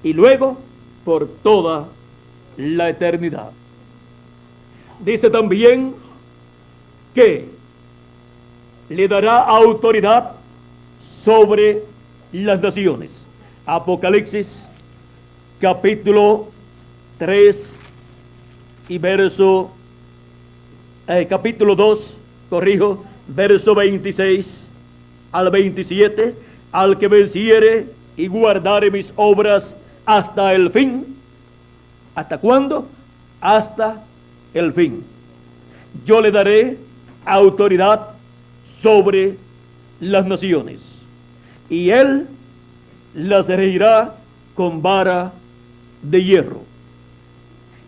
y luego por toda la eternidad. Dice también que le dará autoridad sobre las naciones. Apocalipsis capítulo 3 y capítulo 2, verso 26 al 27, al que venciere y guardare mis obras hasta el fin. ¿Hasta cuándo? Hasta el fin. Yo le daré autoridad sobre las naciones, y él las regirá con vara de hierro,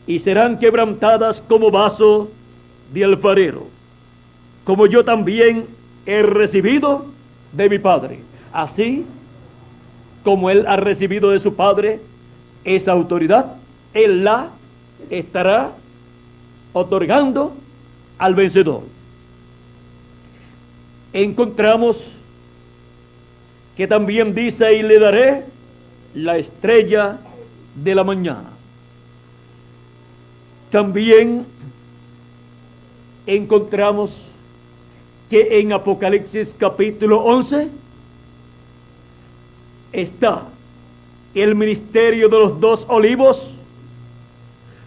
y serán quebrantadas como vaso de alfarero, como yo también he recibido de mi Padre. Así como él ha recibido de su Padre esa autoridad, él la estará otorgando al vencedor. Encontramos que también dice: y le daré la estrella de la mañana. También encontramos que en Apocalipsis capítulo 11 está el ministerio de los 2 olivos,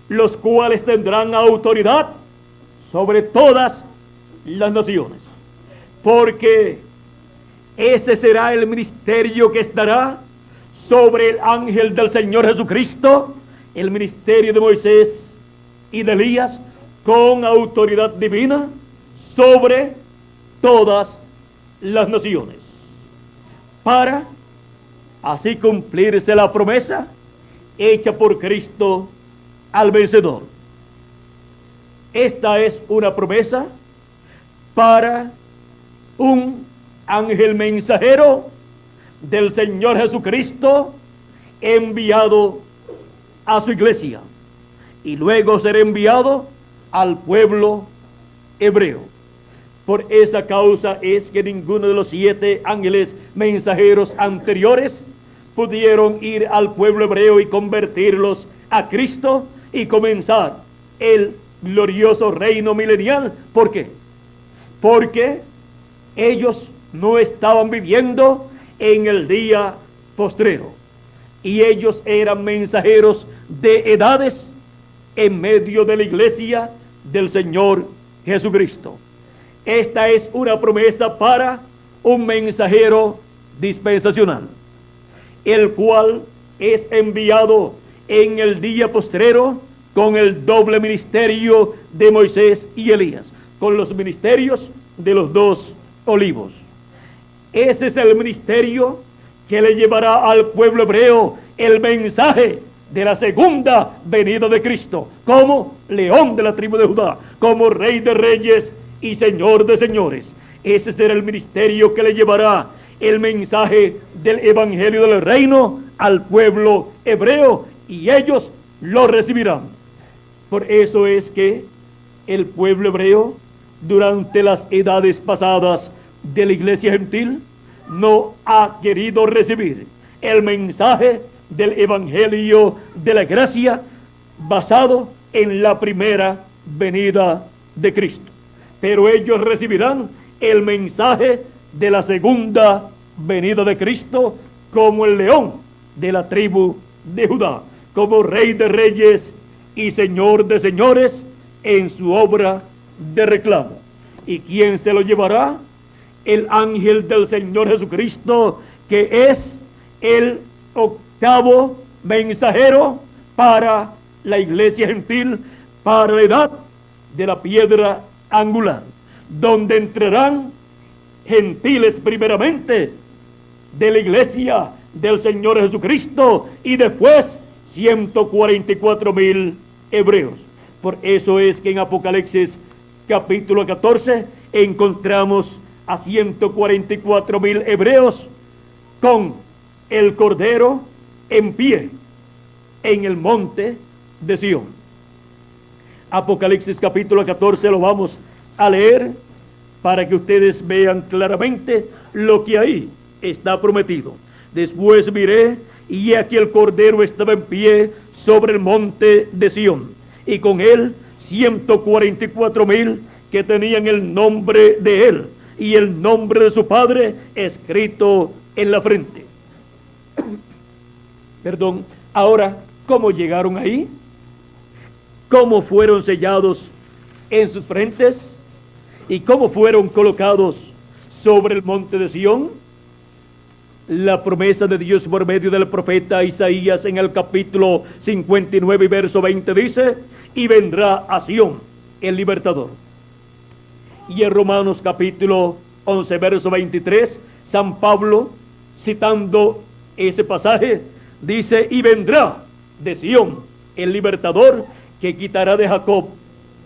los cuales tendrán autoridad sobre todas las naciones, porque ese será el ministerio que estará sobre el ángel del Señor Jesucristo, el ministerio de Moisés y de Elías, con autoridad divina sobre todas las naciones, para así cumplirse la promesa hecha por Cristo al vencedor. Esta es una promesa para un ángel mensajero del Señor Jesucristo, enviado a su iglesia, y luego será enviado al pueblo hebreo. Por esa causa es que ninguno de los 7 ángeles mensajeros anteriores pudieron ir al pueblo hebreo y convertirlos a Cristo y comenzar el glorioso reino milenial. ¿Por qué? Porque ellos no estaban viviendo en el día postrero, y ellos eran mensajeros de edades en medio de la iglesia del Señor Jesucristo. Esta es una promesa para un mensajero dispensacional, el cual es enviado en el día postrero con el doble ministerio de Moisés y Elías, con los ministerios de los 2 olivos. Ese es el ministerio que le llevará al pueblo hebreo el mensaje de la segunda venida de Cristo, como león de la tribu de Judá, como rey de reyes y señor de señores. Ese será el ministerio que le llevará el mensaje del evangelio del reino al pueblo hebreo, y ellos lo recibirán. Por eso es que el pueblo hebreo, durante las edades pasadas de la iglesia gentil, no ha querido recibir el mensaje del evangelio de la gracia basado en la primera venida de Cristo, pero ellos recibirán el mensaje de la segunda venida de Cristo como el león de la tribu de Judá, como rey de reyes y señor de señores en su obra de reclamo. ¿Y quién se lo llevará? El ángel del Señor Jesucristo, que es el 8º mensajero para la iglesia gentil, para la edad de la piedra angular, donde entrarán gentiles primeramente de la iglesia del Señor Jesucristo, y después 144,000 hebreos. Por eso es que en Apocalipsis capítulo 14 encontramos a 144,000 hebreos con el Cordero en pie en el monte de Sión. Apocalipsis capítulo 14 lo vamos a leer para que ustedes vean claramente lo que ahí está prometido. Después miré, y aquí el Cordero estaba en pie sobre el monte de Sión, y con él 144,000 que tenían el nombre de él y el nombre de su padre escrito en la frente. Perdón. Ahora, ¿cómo llegaron ahí? ¿Cómo fueron sellados en sus frentes? ¿Y cómo fueron colocados sobre el monte de Sión? La promesa de Dios por medio del profeta Isaías en el capítulo 59 y verso 20 dice: y vendrá a Sión el libertador. Y en Romanos capítulo 11 verso 23, San Pablo, citando ese pasaje, dice: y vendrá de Sión el libertador que quitará de Jacob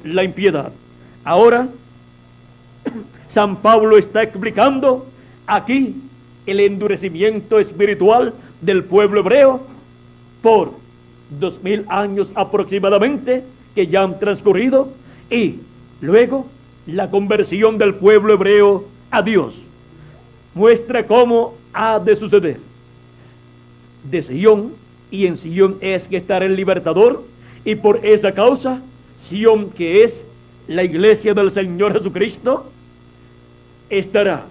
la impiedad. Ahora, San Pablo está explicando aquí el endurecimiento espiritual del pueblo hebreo por 2000 años aproximadamente que ya han transcurrido, y luego la conversión del pueblo hebreo a Dios. Muestra cómo ha de suceder. De Sión, y en Sión es que estará el libertador, y por esa causa Sión, que es la iglesia del Señor Jesucristo, estará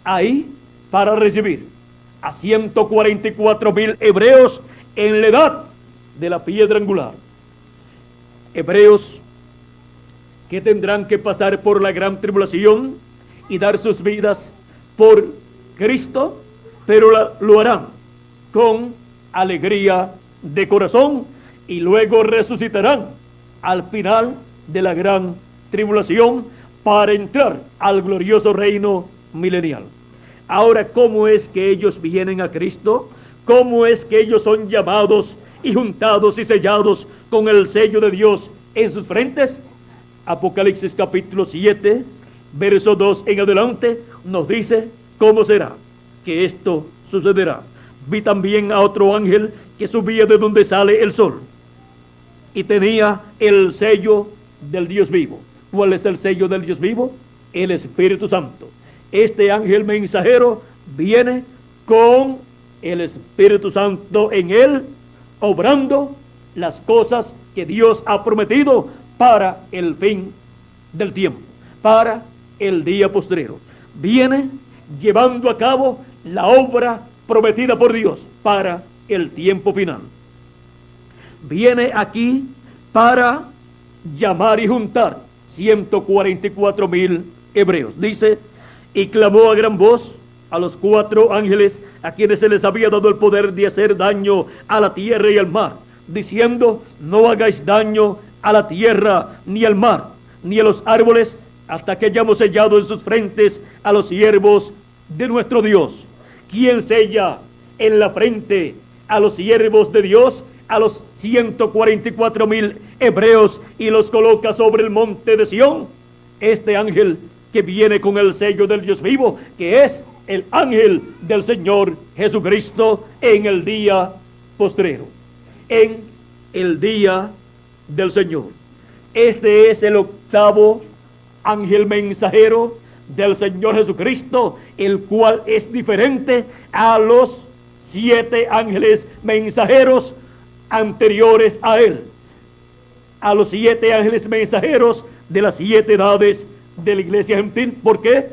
ahí para recibir a 144,000 hebreos en la edad de la piedra angular. Hebreos que tendrán que pasar por la gran tribulación y dar sus vidas por Cristo, pero lo harán con alegría de corazón, y luego resucitarán al final de la gran tribulación para entrar al glorioso reino milenial. Ahora, ¿cómo es que ellos vienen a Cristo? ¿Cómo es que ellos son llamados y juntados y sellados con el sello de Dios en sus frentes? Apocalipsis capítulo 7, verso 2 en adelante, nos dice cómo será que esto sucederá. Vi también a otro ángel que subía de donde sale el sol, y tenía el sello del Dios vivo. ¿Cuál es el sello del Dios vivo? El Espíritu Santo. Este ángel mensajero viene con el Espíritu Santo en él, obrando las cosas que Dios ha prometido para el fin del tiempo, para el día postrero. Viene llevando a cabo la obra prometida por Dios para el tiempo final. Viene aquí para llamar y juntar 144,000 hebreos. Dice: y clamó a gran voz a los 4 ángeles a quienes se les había dado el poder de hacer daño a la tierra y al mar, diciendo: no hagáis daño a la tierra, ni al mar, ni a los árboles, hasta que hayamos sellado en sus frentes a los siervos de nuestro Dios. ¿Quién sella en la frente a los siervos de Dios, a los 144,000 hebreos, y los coloca sobre el monte de Sión? Este ángel que viene con el sello del Dios vivo, que es el ángel del Señor Jesucristo en el día postrero, en el día del Señor. Este es el 8º ángel mensajero del Señor Jesucristo, el cual es diferente a los 7 ángeles mensajeros anteriores a él, a los 7 ángeles mensajeros de las 7 edades de la iglesia gentil. ¿Por qué?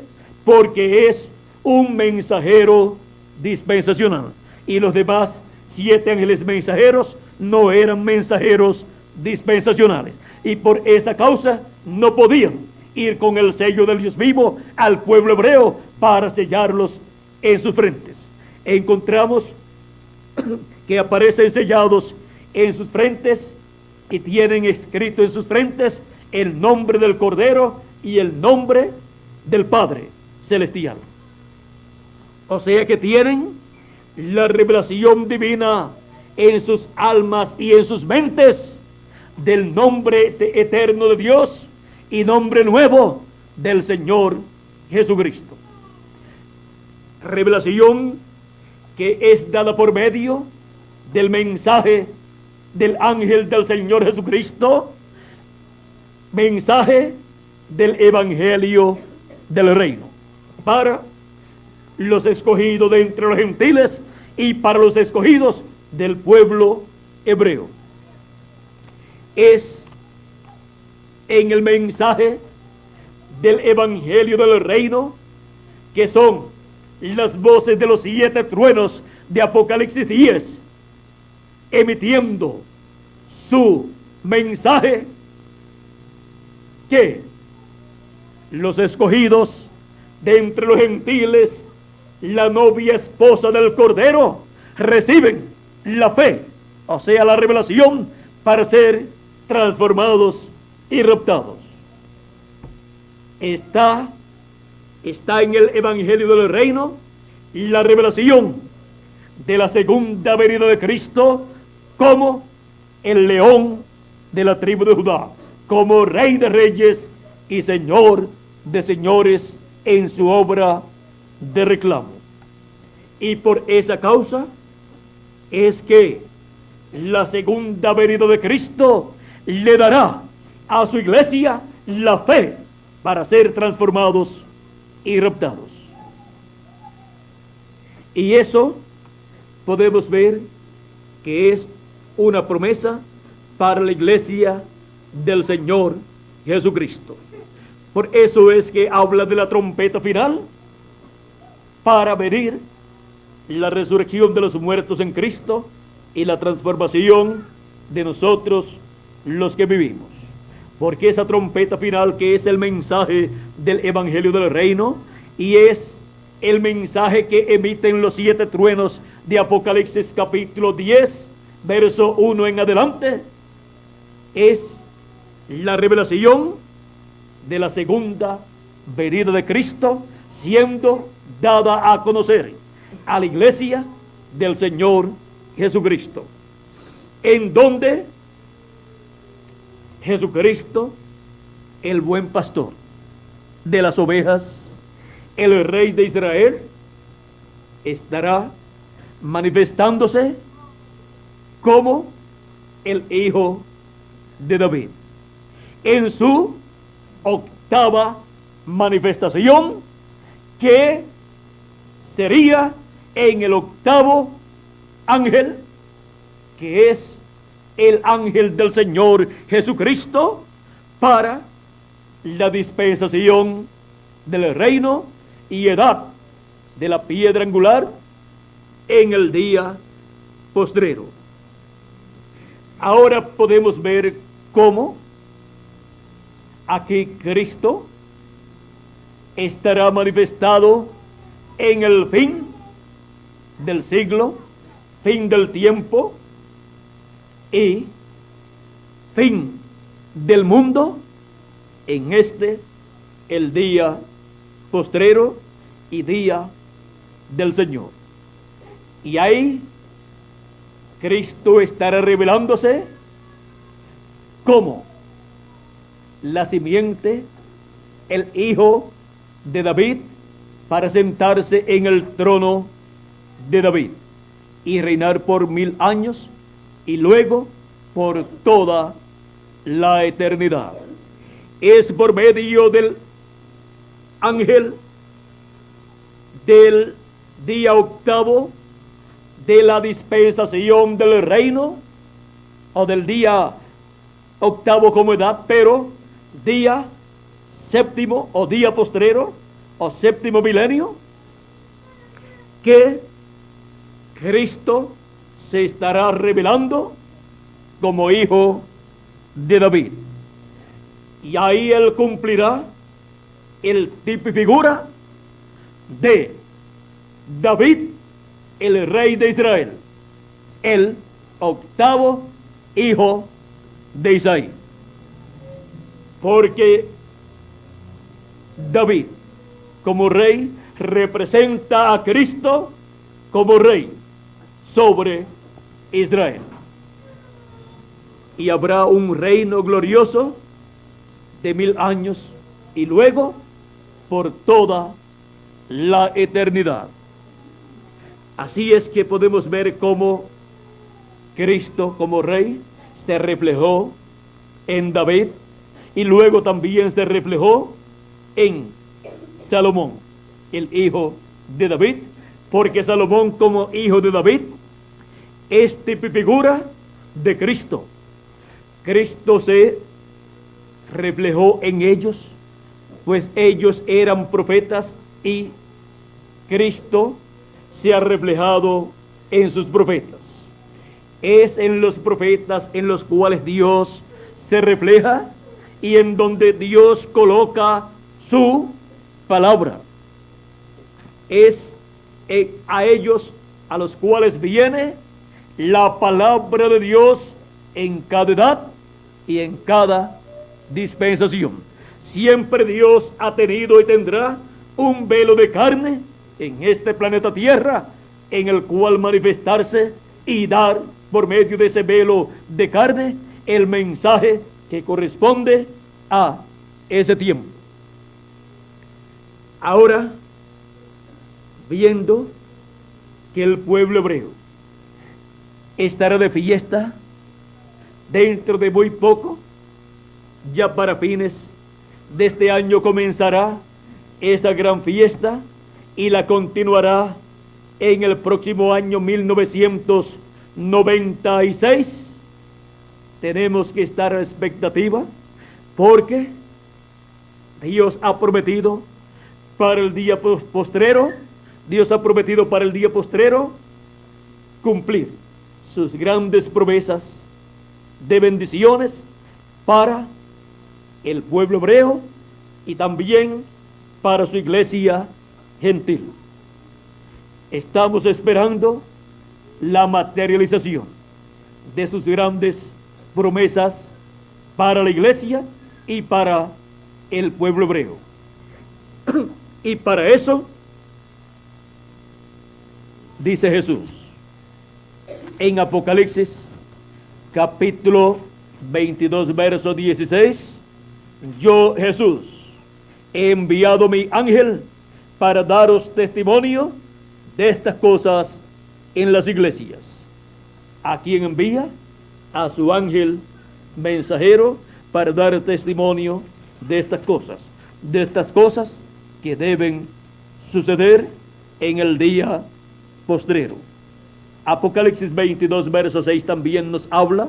Porque es un mensajero dispensacional, y los demás 7 ángeles mensajeros no eran mensajeros dispensacionales, y por esa causa no podían ir con el sello del Dios vivo al pueblo hebreo para sellarlos en sus frentes. Encontramos que aparecen sellados en sus frentes y tienen escrito en sus frentes el nombre del Cordero y el nombre del Padre Celestial. O sea que tienen la revelación divina en sus almas y en sus mentes del nombre eterno de Dios y nombre nuevo del Señor Jesucristo. Revelación que es dada por medio del mensaje del ángel del Señor Jesucristo, mensaje del evangelio del reino, para los escogidos de entre los gentiles y para los escogidos del pueblo hebreo. Es en el mensaje del Evangelio del Reino, que son las voces de los 7 truenos de Apocalipsis 10, emitiendo su mensaje, que los escogidos de entre los gentiles, la novia esposa del Cordero, reciben la fe, o sea, la revelación, para ser transformados y raptados. Está en el Evangelio del Reino la revelación de la segunda venida de Cristo como el león de la tribu de Judá, como Rey de Reyes y Señor de Señores en su obra de reclamo. Y por esa causa es que la segunda venida de Cristo le dará a su iglesia la fe para ser transformados y raptados. Y eso podemos ver que es una promesa para la iglesia del Señor Jesucristo. Por eso es que habla de la trompeta final, para venir la resurrección de los muertos en Cristo y la transformación de nosotros los que vivimos. Porque esa trompeta final, que es el mensaje del Evangelio del Reino, y es el mensaje que emiten los 7 truenos de Apocalipsis capítulo 10, verso 1 en adelante, es la revelación de la segunda venida de Cristo, siendo dada a conocer a la iglesia del Señor Jesucristo, en donde Jesucristo, el buen pastor de las ovejas, el Rey de Israel, estará manifestándose como el Hijo de David en su octava manifestación, que sería en el octavo ángel, que es el ángel del Señor Jesucristo, para la dispensación del reino y edad de la piedra angular en el día postrero. Ahora podemos ver cómo aquí Cristo estará manifestado en el fin del siglo, fin del tiempo y fin del mundo, en el día postrero y día del Señor. Y ahí Cristo estará revelándose como la simiente, el Hijo de David, para sentarse en el trono de David y reinar por 1000 años y luego por toda la eternidad. Es por medio del ángel del día octavo de la dispensación del reino, o del día octavo como edad, pero día séptimo o día postrero o séptimo milenio, que Cristo se estará revelando como Hijo de David. Y ahí Él cumplirá el tipo y figura de David, el Rey de Israel, el octavo hijo de Isaí. Porque David, como rey, representa a Cristo como rey sobre Israel. Y habrá un reino glorioso de 1000 años y luego por toda la eternidad. Así es que podemos ver cómo Cristo como rey se reflejó en David y luego también se reflejó en Salomón, el hijo de David, porque Salomón, como hijo de David, es tipo y figura de Cristo. Cristo se reflejó en ellos, pues ellos eran profetas y Cristo se ha reflejado en sus profetas. Es en los profetas en los cuales Dios se refleja y en donde Dios coloca su palabra. Es a ellos a los cuales viene la palabra de Dios en cada edad y en cada dispensación. Siempre Dios ha tenido y tendrá un velo de carne en este planeta Tierra, en el cual manifestarse y dar por medio de ese velo de carne el mensaje que corresponde a ese tiempo. Ahora, viendo que el pueblo hebreo estará de fiesta dentro de muy poco, ya para fines de este año comenzará esa gran fiesta y la continuará en el próximo año 1996. Tenemos que estar a la expectativa porque Dios ha prometido para el día postrero, cumplir sus grandes promesas de bendiciones para el pueblo hebreo y también para su iglesia gentil. Estamos esperando la materialización de sus grandes promesas para la iglesia y para el pueblo hebreo. Y para eso, dice Jesús en Apocalipsis capítulo 22 verso 16, yo Jesús he enviado mi ángel para daros testimonio de estas cosas en las iglesias. ¿A quién envía? A su ángel mensajero para dar testimonio de estas cosas que deben suceder en el día postrero. Apocalipsis 22 verso 6 también nos habla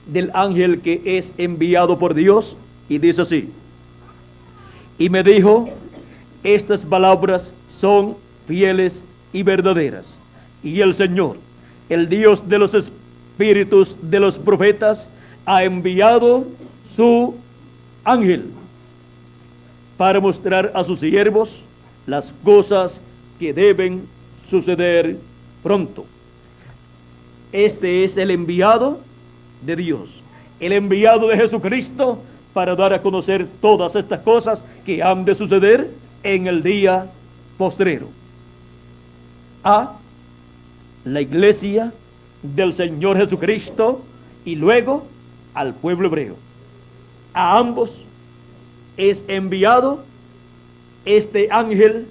del ángel que es enviado por Dios y dice así: y me dijo, estas palabras son fieles y verdaderas, y el Señor, el Dios de los espíritus de los profetas, ha enviado su ángel para mostrar a sus siervos las cosas que deben suceder pronto. Este es el enviado de Dios, el enviado de Jesucristo para dar a conocer todas estas cosas que han de suceder en el día postrero a la iglesia del Señor Jesucristo y luego al pueblo hebreo. A ambos es enviado este ángel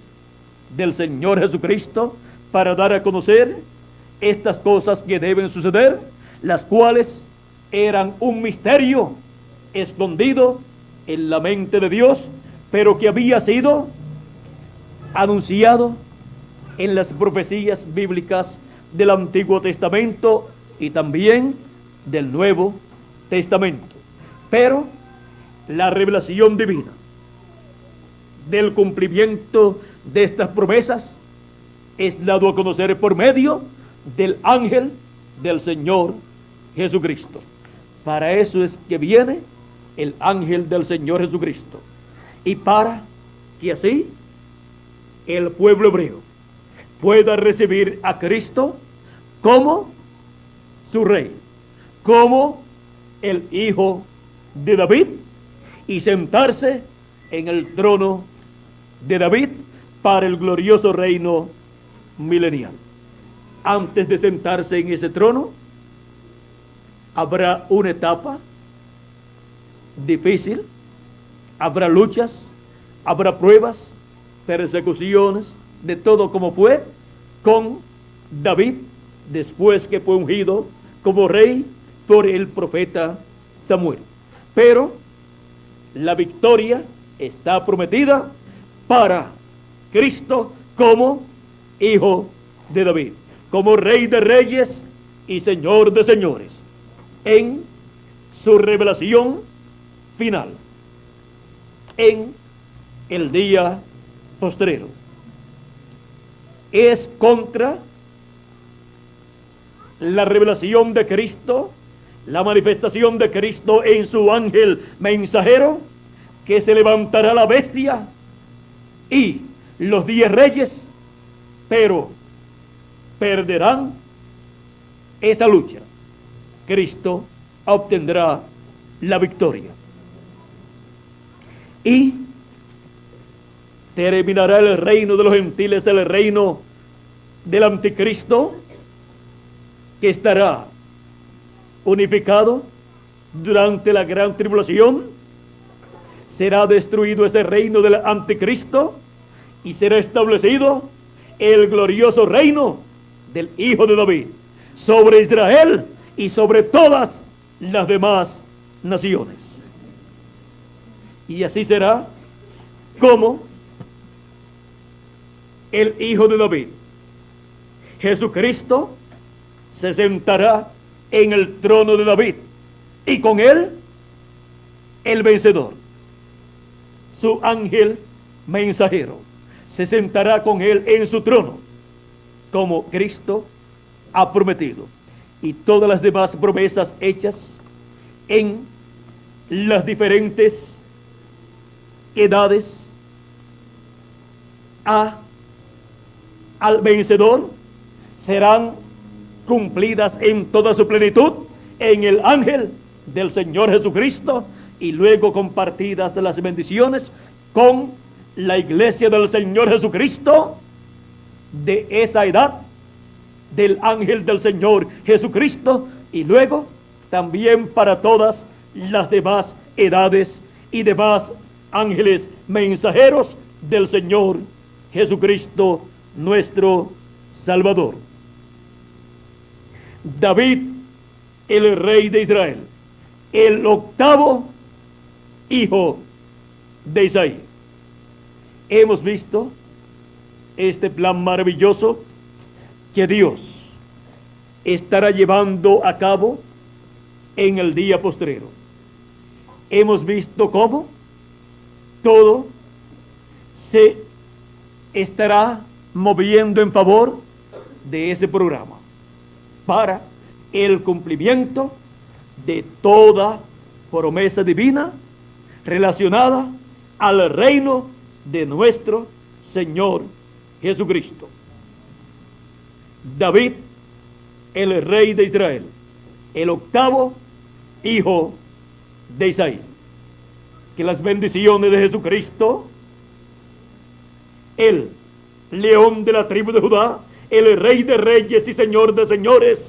del Señor Jesucristo para dar a conocer estas cosas que deben suceder, las cuales eran un misterio escondido en la mente de Dios, pero que había sido anunciado en las profecías bíblicas del Antiguo Testamento y también del Nuevo Testamento. Pero la revelación divina del cumplimiento de estas promesas es dado a conocer por medio del ángel del Señor Jesucristo. Para eso es que viene el ángel del Señor Jesucristo, y para que así el pueblo hebreo pueda recibir a Cristo como su rey, como el hijo de David, y sentarse en el trono de David para el glorioso reino milenial. Antes de sentarse en ese trono, habrá una etapa difícil, habrá luchas, habrá pruebas, persecuciones, de todo como fue con David después que fue ungido como rey por el profeta Samuel. Pero la victoria está prometida para Cristo como hijo de David, como Rey de Reyes y Señor de Señores, en su revelación final, en el día postrero. Es contra la revelación de Cristo, la manifestación de Cristo en su ángel mensajero, que se levantará la bestia y los 10 reyes, pero perderán esa lucha. Cristo obtendrá la victoria y terminará el reino de los gentiles, el reino del anticristo, que estará unificado durante la gran tribulación. Será destruido ese reino del anticristo y será establecido el glorioso reino del Hijo de David sobre Israel y sobre todas las demás naciones. Y así será como el Hijo de David, Jesucristo, se sentará en el trono de David, y con él el vencedor, su ángel mensajero, se sentará con él en su trono, como Cristo ha prometido. Y todas las demás promesas hechas en las diferentes edades al vencedor serán cumplidas en toda su plenitud en el ángel del Señor Jesucristo, y luego compartidas las bendiciones con la iglesia del Señor Jesucristo de esa edad del ángel del Señor Jesucristo, y luego también para todas las demás edades y demás ángeles mensajeros del Señor Jesucristo, nuestro Salvador. David, el rey de Israel, el octavo hijo de Isaí. Hemos visto este plan maravilloso que Dios estará llevando a cabo en el día postrero. Hemos visto cómo todo se estará moviendo en favor de ese programa para el cumplimiento de toda promesa divina relacionada al reino de nuestro Señor Jesucristo. David, el rey de Israel, el octavo hijo de Isaí. Que las bendiciones de Jesucristo, el león de la tribu de Judá, el rey de reyes y señor de señores,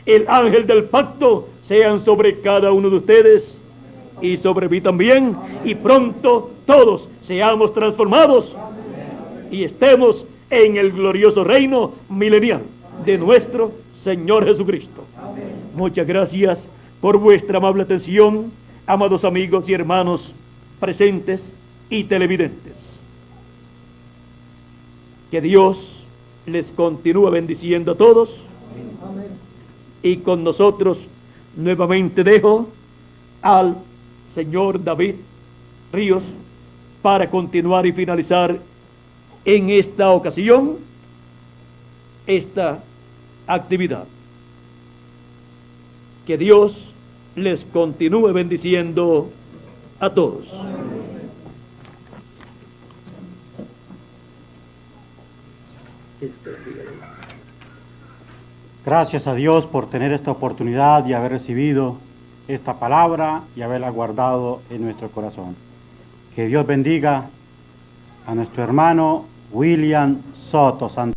el ángel del pacto, sean sobre cada uno de ustedes y sobre mí también, y pronto todos seamos transformados y estemos en el glorioso reino milenial de nuestro Señor Jesucristo. Muchas gracias por vuestra amable atención, amados amigos y hermanos presentes y televidentes. Que Dios les continúe bendiciendo a todos. Y con nosotros nuevamente dejo al señor David Ríos para continuar y finalizar en esta ocasión esta actividad. Que Dios les continúe bendiciendo a todos. Gracias a Dios por tener esta oportunidad y haber recibido esta palabra y haberla guardado en nuestro corazón. Que Dios bendiga a nuestro hermano William Soto Santos.